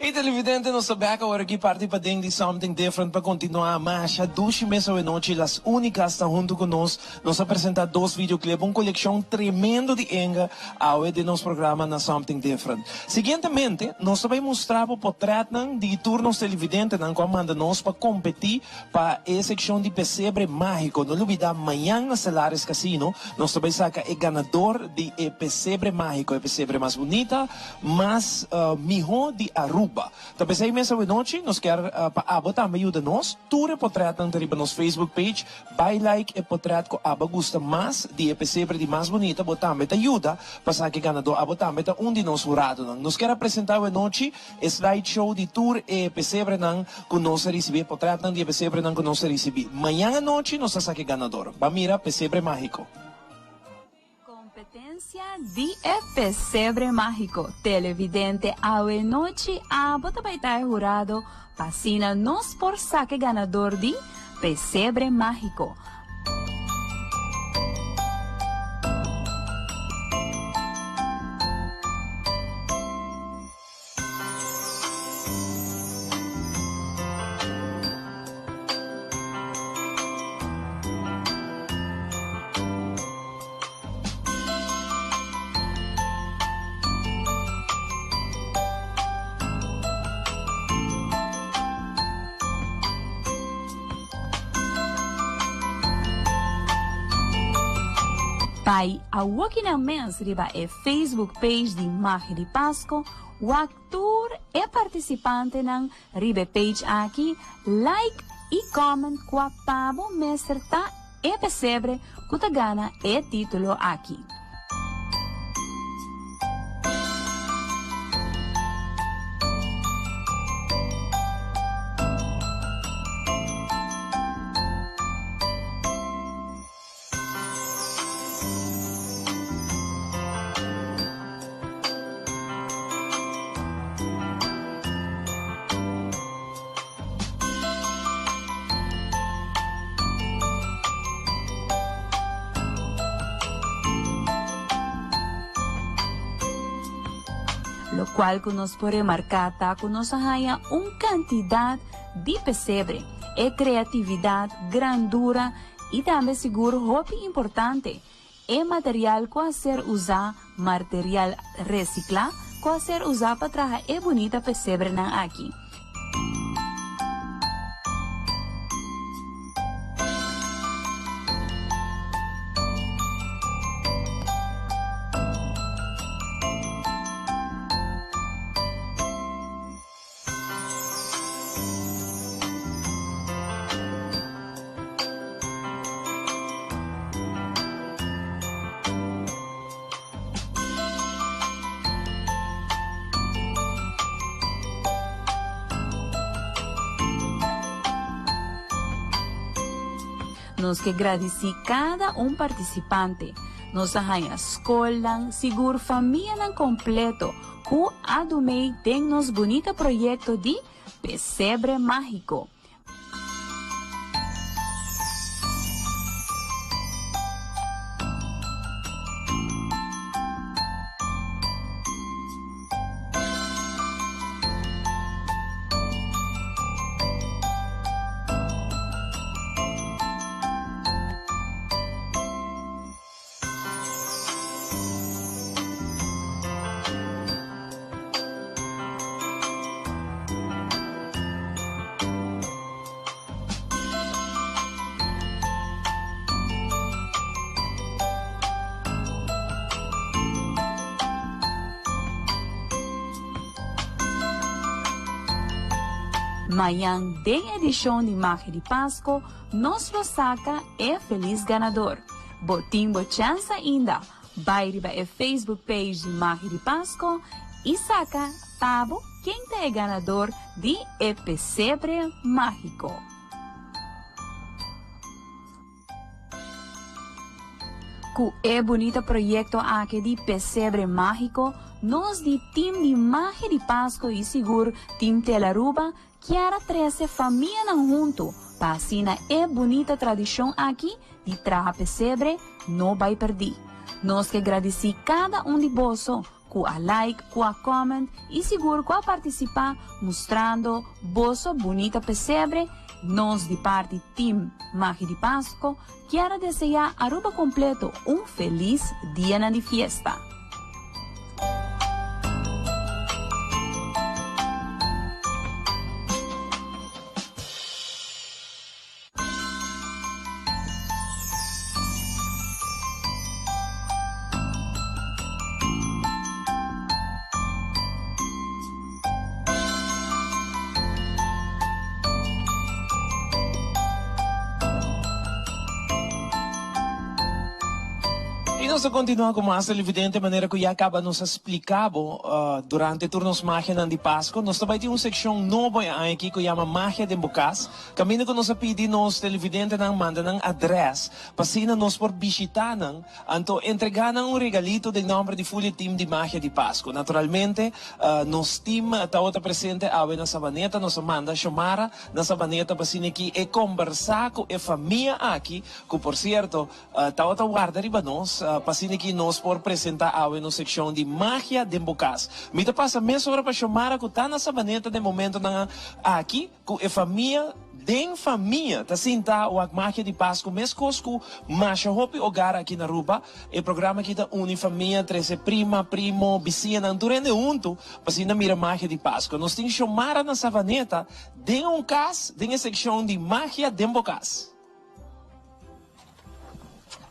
E televidente, nós sabemos que agora aqui parte para dentro de Something Different para continuar mais a 2 meses da noite, as únicas estão junto conosco. Nós apresentamos 2 videoclipes, uma coleção tremendo de enga ao de nosso programa na Something Different. Seguintemente, nós também mostramos o portreto de turnos televidentes que comanda nós para competir para a secção de Pesebre Mágico. Não olvidar, amanhã na Celares Casino, nós também saca o ganador de Pesebre Mágico, a pesebre mais bonita, mais melhor de Aruba. Também sei mesmo de noite, nós queremos para botar meio de nós, tu o portreto na nosso Facebook page, vai like o portreto que a gosta mais de pesebre de mais bonita, botar meta ajuda para saber que ganador a botar meta de nós jurado. Nós queremos apresentar de noite slideshow de tour e pesebre que nós recebemos, portreto de pesebre que nós recebemos. Amanhã à noite nós sabe ganador. Vamos mirar pesebre mágico. Competencia de Pesebre Mágico. Televidente a noite a botabaita jurado pasina nos por saque ganador de Pesebre Mágico. Pai, a na mens riba e Facebook page de Magia de Pasco, o actor e participante ng riba page aqui, like e comment kwa pabo meserta e pesebre kutagana e título aqui. Lo cual que nos puede marcar que nos haya una cantidad de pesebre, e creatividad, grandura y también seguro hobby importante. E material que hacer usar, material reciclar, que hacer usar para traer e bonita pesebre na aquí. Nos que agradecer cada participante. Nos haya escola, seguro família completo, que adumei tem nos bonito projeto de Pesebre Mágico. Mayang de edição de Magia de Pasco, nos lo saca e feliz ganador. Botimbo chance ainda. Vai riba e Facebook page de Magia de Pasco e saca pabo quem é ganador de Pesebre Mágico. Com é bonito projeto aqui de Pesebre Mágico, nós de time de Magia de Pasco e seguro time Telaruba, Chiara 13 família junto, para assinar é bonita tradição aqui de trazer pesebre, não vai perder. Nós que agradecer cada de bolso, com a like, com a comment e seguro com a participar, mostrando vossa bonita pesebre. Nós de parte Team Magia de Pasco quero desejar a Aruba completo feliz dia de fiesta. E nós continuamos com mais televidente, maneira que já acaba nos explicado durante turnos Magia de Pasco. Nós também temos uma seção nova aqui que chama Magia de Bocas. Caminho que nós pedimos nos televidente não manda um address para nós por visitar então entregar regalito de nome de full team de Magia de Pasco. Naturalmente, nos team está outra presente na Sabaneta, nós manda chamar na Sabaneta para aqui e conversar com a família aqui, que por certo está outra guarda riba nós. Pasine que nós por apresentar a na seção de Magia de Bocas. Me passa meia hora para chamar que está na Sabaneta de momento aqui com a família. Den família, tá senta o Magia de Pasco, mescosco, macha hopi hogar aqui na Aruba. O programa aqui da uni família, 13 prima, primo, vizinha, naturende unto, pasina mira Magia de Pasco. Nós temos chamar na Sabaneta, den cas, den a seção de Magia de Bocas.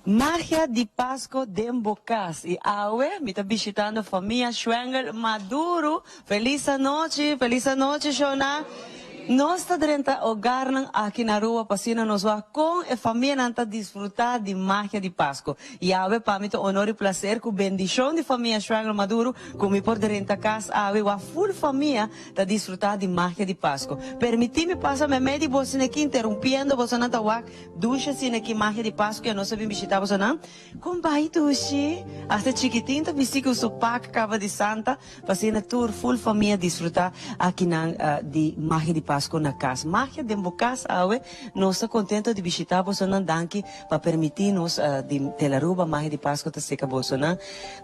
Magia de Pasco de Bocas. E awe, me está visitando a família Schwengel Maduro. Feliz noite, Shona. Nós está dentro do hogar aqui na rua, passando nos va com a família nanta desfrutar de Magia de Pasco. E ave para mim honor e prazer com bendição de família Schwengel Maduro, como por dentro da casa, ave a full família está desfrutar de Magia de Pasco. Permiti-me passar me meio de você aqui interrompendo você nanta wak, ducha sine aqui Magia de Pasco que nós sabemos visitar você não. Com bai duche, até chiquitinho tá vestido o sopac cava de Santa, passando tour full família desfrutar aqui na de Magia de Pasco. Na casa. Magia de Bocas, nós estamos contentes de visitar você danke para permitir-nos de Telaruba, Magia de Pasco, tá seca você não.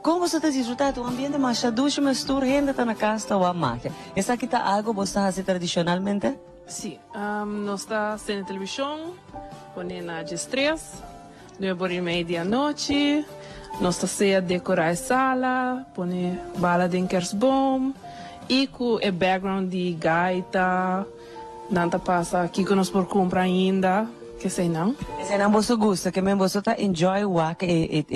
Como você está desfrutando do ambiente mais chaducho, mas tu renda tá na casa ou a magia. Essa aqui tá algo você faz tradicionalmente? Sim, nós estamos na televisão, põe na G3, 9h30 da noite, nós estamos a decorar a sala, põe bala de kersboom, e com o background de gaita, nanta passa aqui que nós por comprar ainda, que sei não. Se não você gosta, que mesmo você tá enjoy o e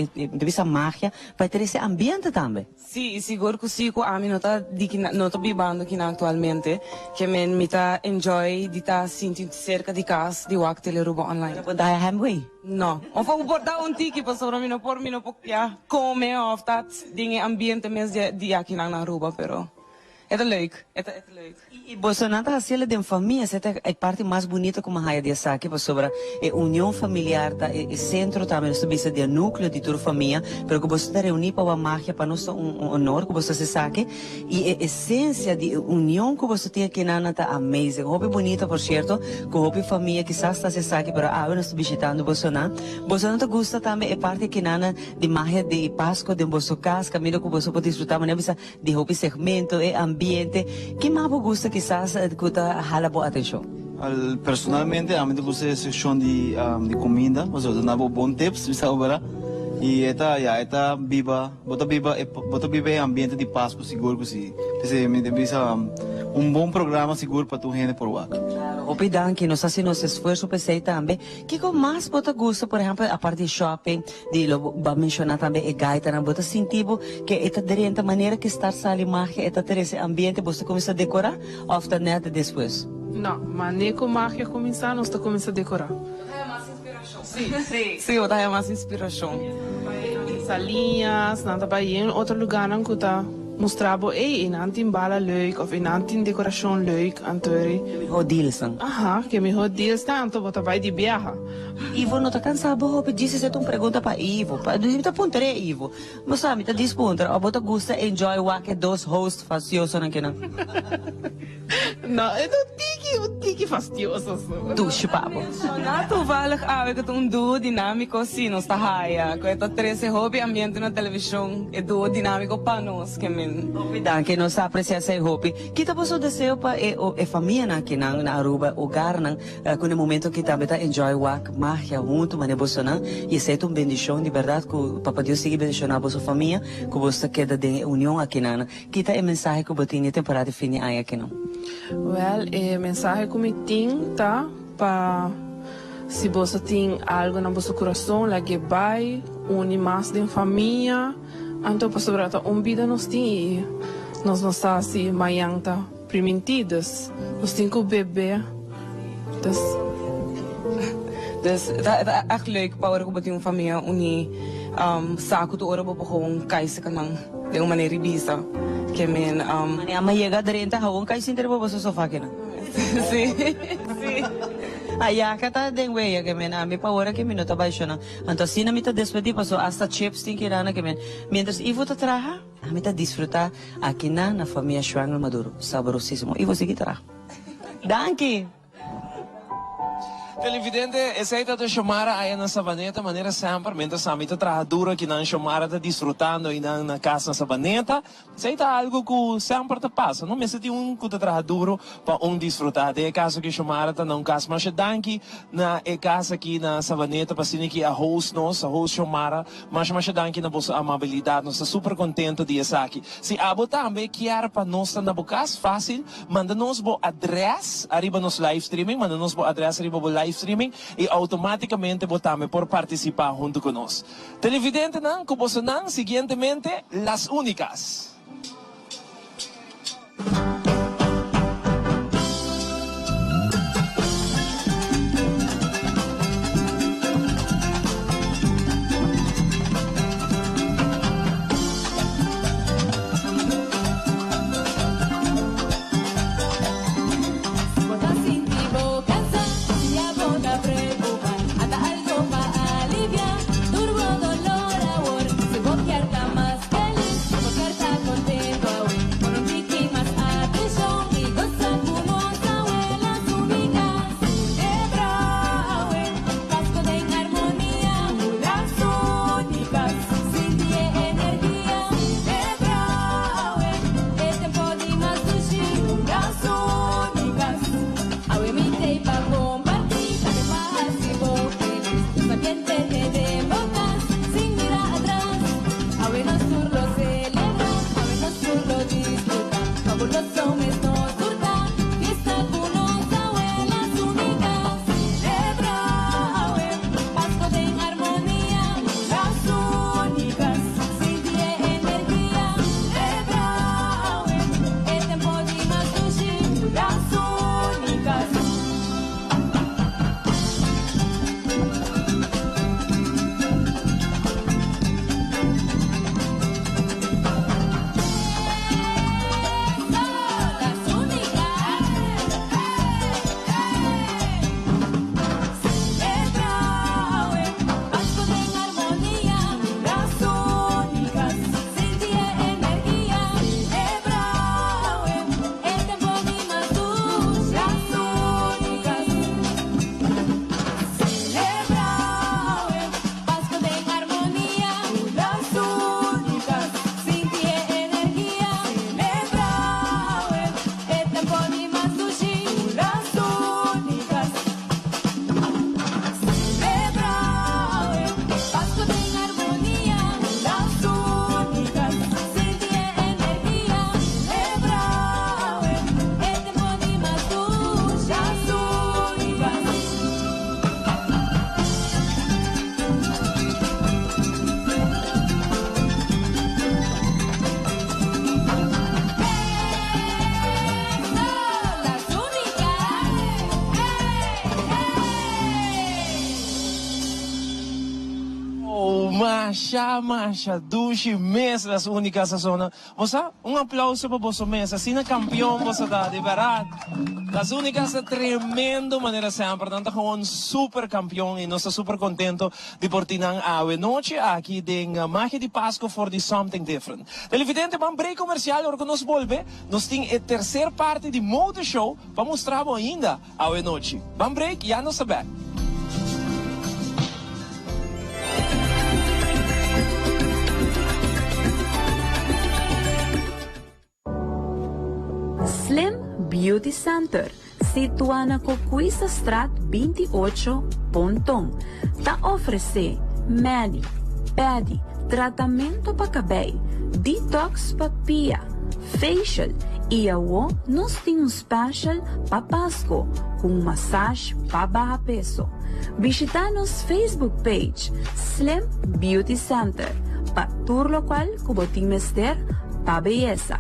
essa magia, para ter esse ambiente também. Sim, seguro que sim, a mim não tá vivendo aqui atualmente, que me tá enjoy de estar sentindo cerca de casa de o Telaruba online. Você pode dar handway? Não, eu vou botar tiki para sobre mim não por ja, comer of dat dingen ambiente mesmo de aqui na Aruba, pero é leuk, é leuk. E você não está assim de família, essa é a parte mais bonita como a de aqui, sobre a união familiar, o centro também, nós temos de núcleo de toda a família, mas que você está reunido para a magia, para nós honor que você se saque, e a essência de união que você tem aqui na está amazing, hobby bonita, por certo, com hobby família, quizás está se saque, mas nós estamos visitando você não te gosta também a parte aqui na de magia de Pasco, de você casa, caminho que você pode disfrutar, mas de hobby segmento, ambiente, que mais você gosta quizás que está hala boa atenção? Personalmente, a mim me gusta a seção de comida, mas eu dou bom tips, bisa agora. E eta viva, bota viva ambiente de Pasco seguro que se me bisa bom programa seguro para tu gente por lá. Opidão que nós fazemos esforço para ser também. Que com mais bota gosta, por exemplo, a parte de shopping, de lo mencionar também a gaita, na bota sentido que esta diferente maneira que estar sali magia, esta ter esse ambiente, você começa a decorar ou está nada depois? Não, mas nem com magia começar, nós estamos começando a decorar. Sim, eu tenho mais inspiração. Salinhas, nada para ir em outro lugar, não que tá mostrava, ei, in antin bala leuk of in antin decoração leuk, antori. O dealsan. Aha, que me deals tanto, bota vai de viaja. Ivo não tá cansado, vou pedir se você tem pergunta para Ivo, para do tá pontere Ivo. Mas sabe, tá disponta, a bota gusta enjoy o que dos hosts fazioso naquela. Não, é do tiki. un tiki fastidioso. Tuxo, papo. Na toevallig heb ik een duo dinâmico sim, nos tá raia. Com esta 13 hobby ambiente na televisão, é duo dinâmico para nós, que men. Cuidado que nós apreciamos esse hobby. Kita po so deseo pa família na kinang na Aruba lugar nang kung momento kita beta enjoy wak magia junto mane boso na e essa é uma bendição de verdade que Papa Deus siga bendicionar a vossa família que você queda de união aqui na kita é mensagem que botinha temporada fini aí aqui não. Well, mensagem que me tem tá para se você tem algo na vosso coração, lá que vai unir mais de família, então para sobretudo vida nos tem nós não está assim maianta primitidas, nós tem que beber. Dus dat is echt leuk, para que eu família uni saco do ouro para com kaisa kanang de uma maneira bisa que men a maiega drenta hawong kaisa inter para sofá que não. Sim, sim. Aí kata den weia que men a mi para que minuto baixo na então assim na mita despedir passou hasta chips tem que ir na que men mientras Ivo tá traja a mita disfrutar aqui na família Schwangel Maduro saborosíssimo Ivo sigue traja. Danke. Televidente, essa aí tá chamara aí na Savaneta, maneira sempre, mientras a mita traja dura que não chamara tá disfrutando aí na casa na Savaneta, essa aí tá algo que sempre tá passa, não? Mas tem que tá traja duro para disfrutar. É caso que chamara tá não casa, mas danke na casa aqui na Savaneta, para sim que a host chamara, mas danke na vossa amabilidade, nós tá super contente de estar aqui. Se a botar também quer para nós na bocas fácil, manda-nos bo address arriba nos live streaming, manda-nos bo address arriba bo live streaming e automaticamente votamos por participar junto conosco. Televidente, não, como você não, seguintemente, las únicas. Masha, Dushi, Mes, las únicas sa zona. Bosa, un aplauso para Boso Mesa. Sina campeón, Bosa, de verdad. Las únicas de tremendo manera sempre. Tanto como un super campeón y nos está super contento de portinang awe noche aquí den Magia de Pasco for the Something Different. Televidente, van break comercial, ahora que nos volve, nos tem a terceira parte de Motor Show para mostrar ainda awe noche. Van break, já nos sabe. Slim Beauty Center, situada na Cocuisa Strat 28, Pontong. Ta oferece mani, pedi, tratamento para cabelo, detox para pia, facial e awo nos tem special para Pasko com massage para baixo peso. Visita nos Facebook page Slim Beauty Center para tur local como tem mester para beleza.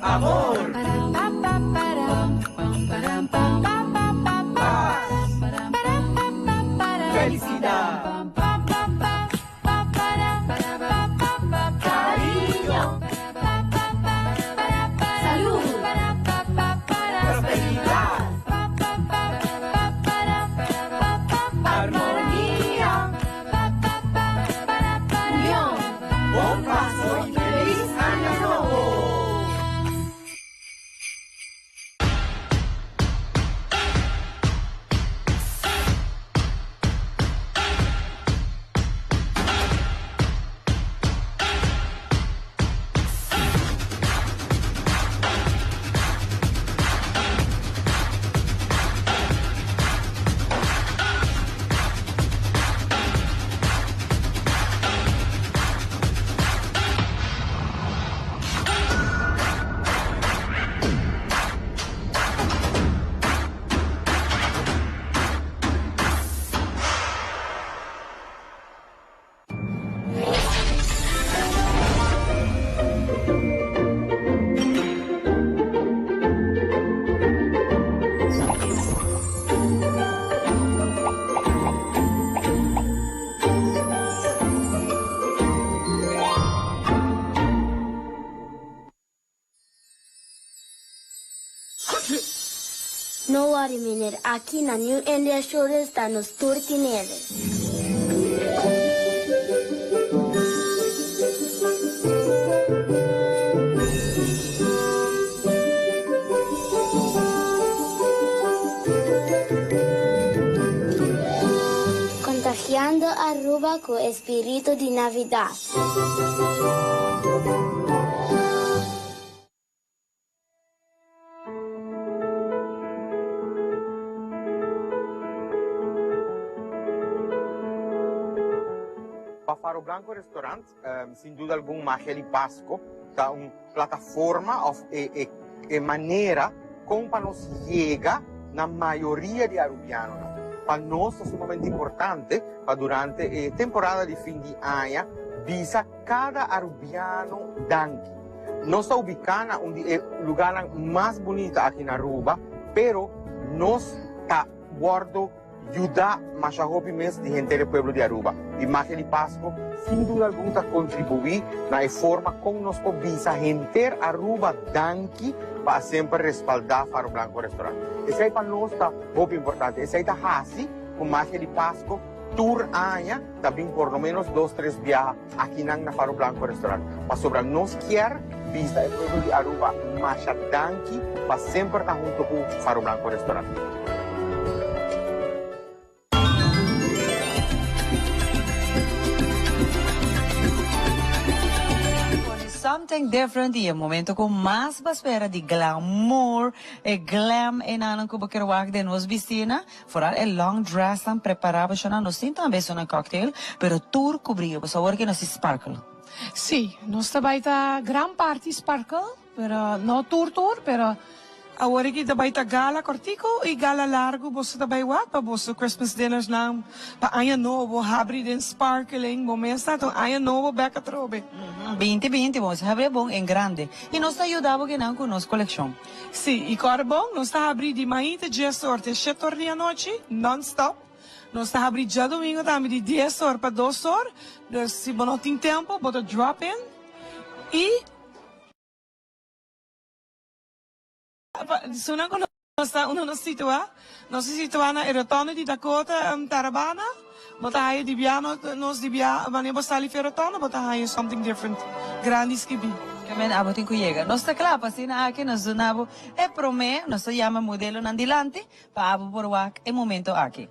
Amor. Felicidad. Cariño. Salud. Prosperidad. Armonía. Unión. Un paso y feliz año nuevo. No worry, meneer. Aqui na New India Shores está nos Turtineves. Contagiando Aruba con espíritu de Navidad. Faro Blanco Restaurant, sin duda alguna, Magia de Pasco, da una plataforma e manera como nos llega la mayoría de arubianos. Para nosotros es sumamente importante, para durante la temporada de fin de año, visa cada arubiano danki. Nos está ubicada en el lugar más bonito aquí en Aruba, pero nos está guardando ayuda más a mes de gente del pueblo de Aruba. Y Magia de Pasco, sin duda alguna, contribuir na forma como nos visa gente Aruba danki para siempre respaldar Faro Blanco Restaurant. Esse aí para nós está muito importante. Esse aí está assim, com Magia de Pasco, tour aña, também por lo menos 2-3 viajes aqui na Faro Blanco Restaurant. Para sobre nós quer visa o pueblo de Aruba mais danki para sempre estar junto com Faro Blanco Restaurant. Something different y el momento con más espera de glamour, glam en anang ko bakirwag de nos vistina, foral el long dress tan preparado siya na nos tin también una cocktail, pero tour cubrío, pues ahora que nos sparkle. Sí, nos está gran parte sparkle, pero no tour, pero ahora que está gala cortico y gala largo, você está wat, para você Christmas dinners na pa año novo, abre den sparkling, momento então año novo beca trobe. 2020, vamos abrir bom em grande. E nós ajudamos que não com nossa coleção. Sim, e agora bom, nós está abrindo de manhã de sorte, 7 horas da noite, non-stop. Nós está abrindo dia domingo também de 10 horas para 2 horas. Dus se você não tem tempo, bota drop in. E se não nós situamos na Erotone de Dakota, Tarabana. Bota aí de piano, nós de piano, wanneer você está ali Erotone, bota aí something different. Grandis que bi. Kami abotin ko yega. Nos taklapa sina akin nos dunabo e prome nos llama modelo nandilante pa abo por wak e momento aki.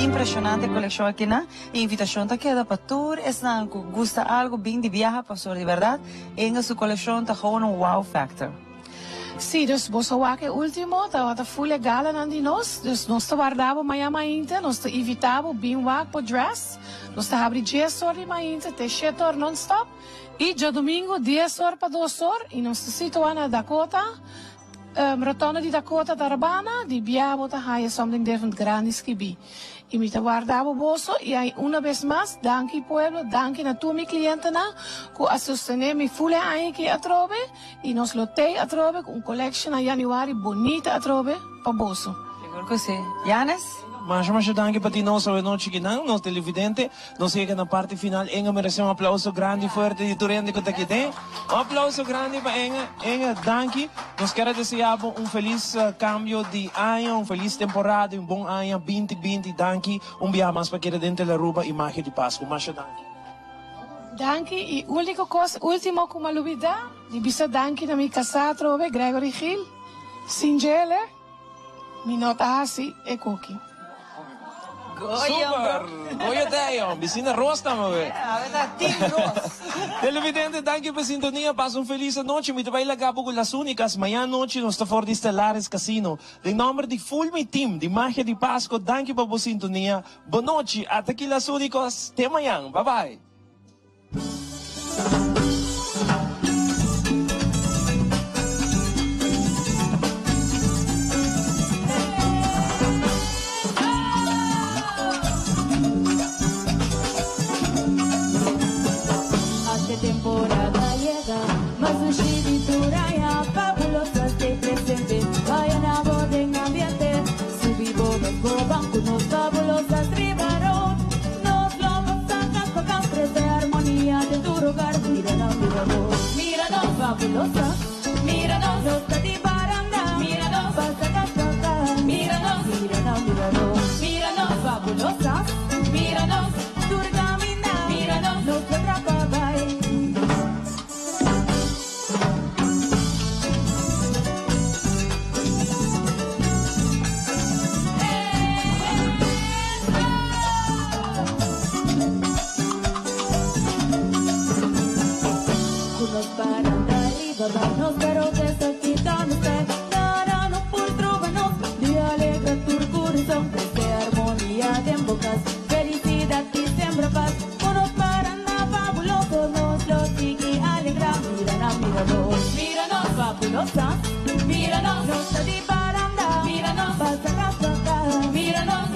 Impressionante colección aqui, né? Invitação tá queda para tour, essa que gosta algo bem de viajar, pastor, de verdade, em sua coleção tá gewoon um wow factor. Sim, dus bosa wake último, tá full gala nandi nós, dus nós tá guardava manhã mainta, nós tá evitava bem wake por dress, nós tá abri 10 horas mainta, te 7 horas non-stop, e já domingo 10 horas para 2 horas, e nós tá situado na Dakota, Rotonda di Dakota Tarabana, di Biabo ta haya something different grandes que bi. Y me te guardaba boso y hay una vez más, danke pueblo, danke na tu mi cliente na, ku a sostener mi full año que atrobe y nos lo te atrobe con collection a januari bonita atrobe pa boso. Seguro que sí. Yanes? Mas danke para ti nós a noite que não, nós televidente, nós chega na parte final, Enga merece aplauso grande e forte de Turende que tá aqui tem. Aplauso grande para Enga, danke. Nós quero desejar feliz cambio de ano, feliz temporada, bom ano 2020, danke. Dia mais para querer dentro da Aruba imagem de Páscoa. Mas danke. Danke e último como lubida, di bisa danke na mi casa trove Gregory Hill, Singeler, Minota Hasi e Cookie. Super! Goeie day, Vicina Roos tamo we. Televidente, danke por sintonia. Passa feliz noite. Me vai lagar por las únicas. Mañana noche nos está for de Stellares Casino. De nombre de full mi team, de Magia de Páscoa. Danke por sintonia. Boa noite. Até aqui las únicas. Até amanhã. Bye bye. Temporada llega, más un chirituraya, fabulosas te presente, vayan a bordo en ambiente, subimos los bancos, nos fabulosas ribaron, nos lobos sacas pacastres de armonía de tu hogar, míranos, fabulosa, míranos, los de baranda, míranos, pasacas acá, míranos, míranos, fabulosas, míranos, turgamina, míranos, los que atrapan. Nos pero que está quitando usted, no por trovanos, de alegre tu corazón, de armonía de bocas, felicidad y siembra paz, unos para nada fabulosos, nos lo sigue alegra, míranos, fabulosas, míranos, nos de baranda, míranos, pasa acá, míranos,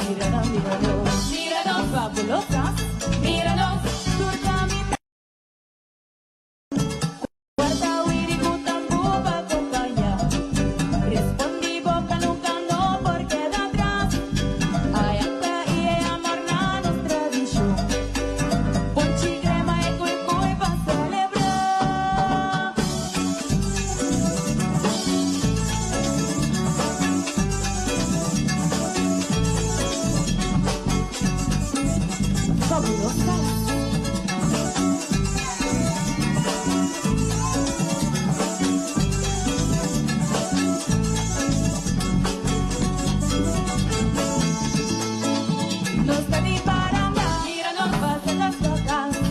fabulosas, míranos, turcamita.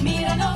Míranos,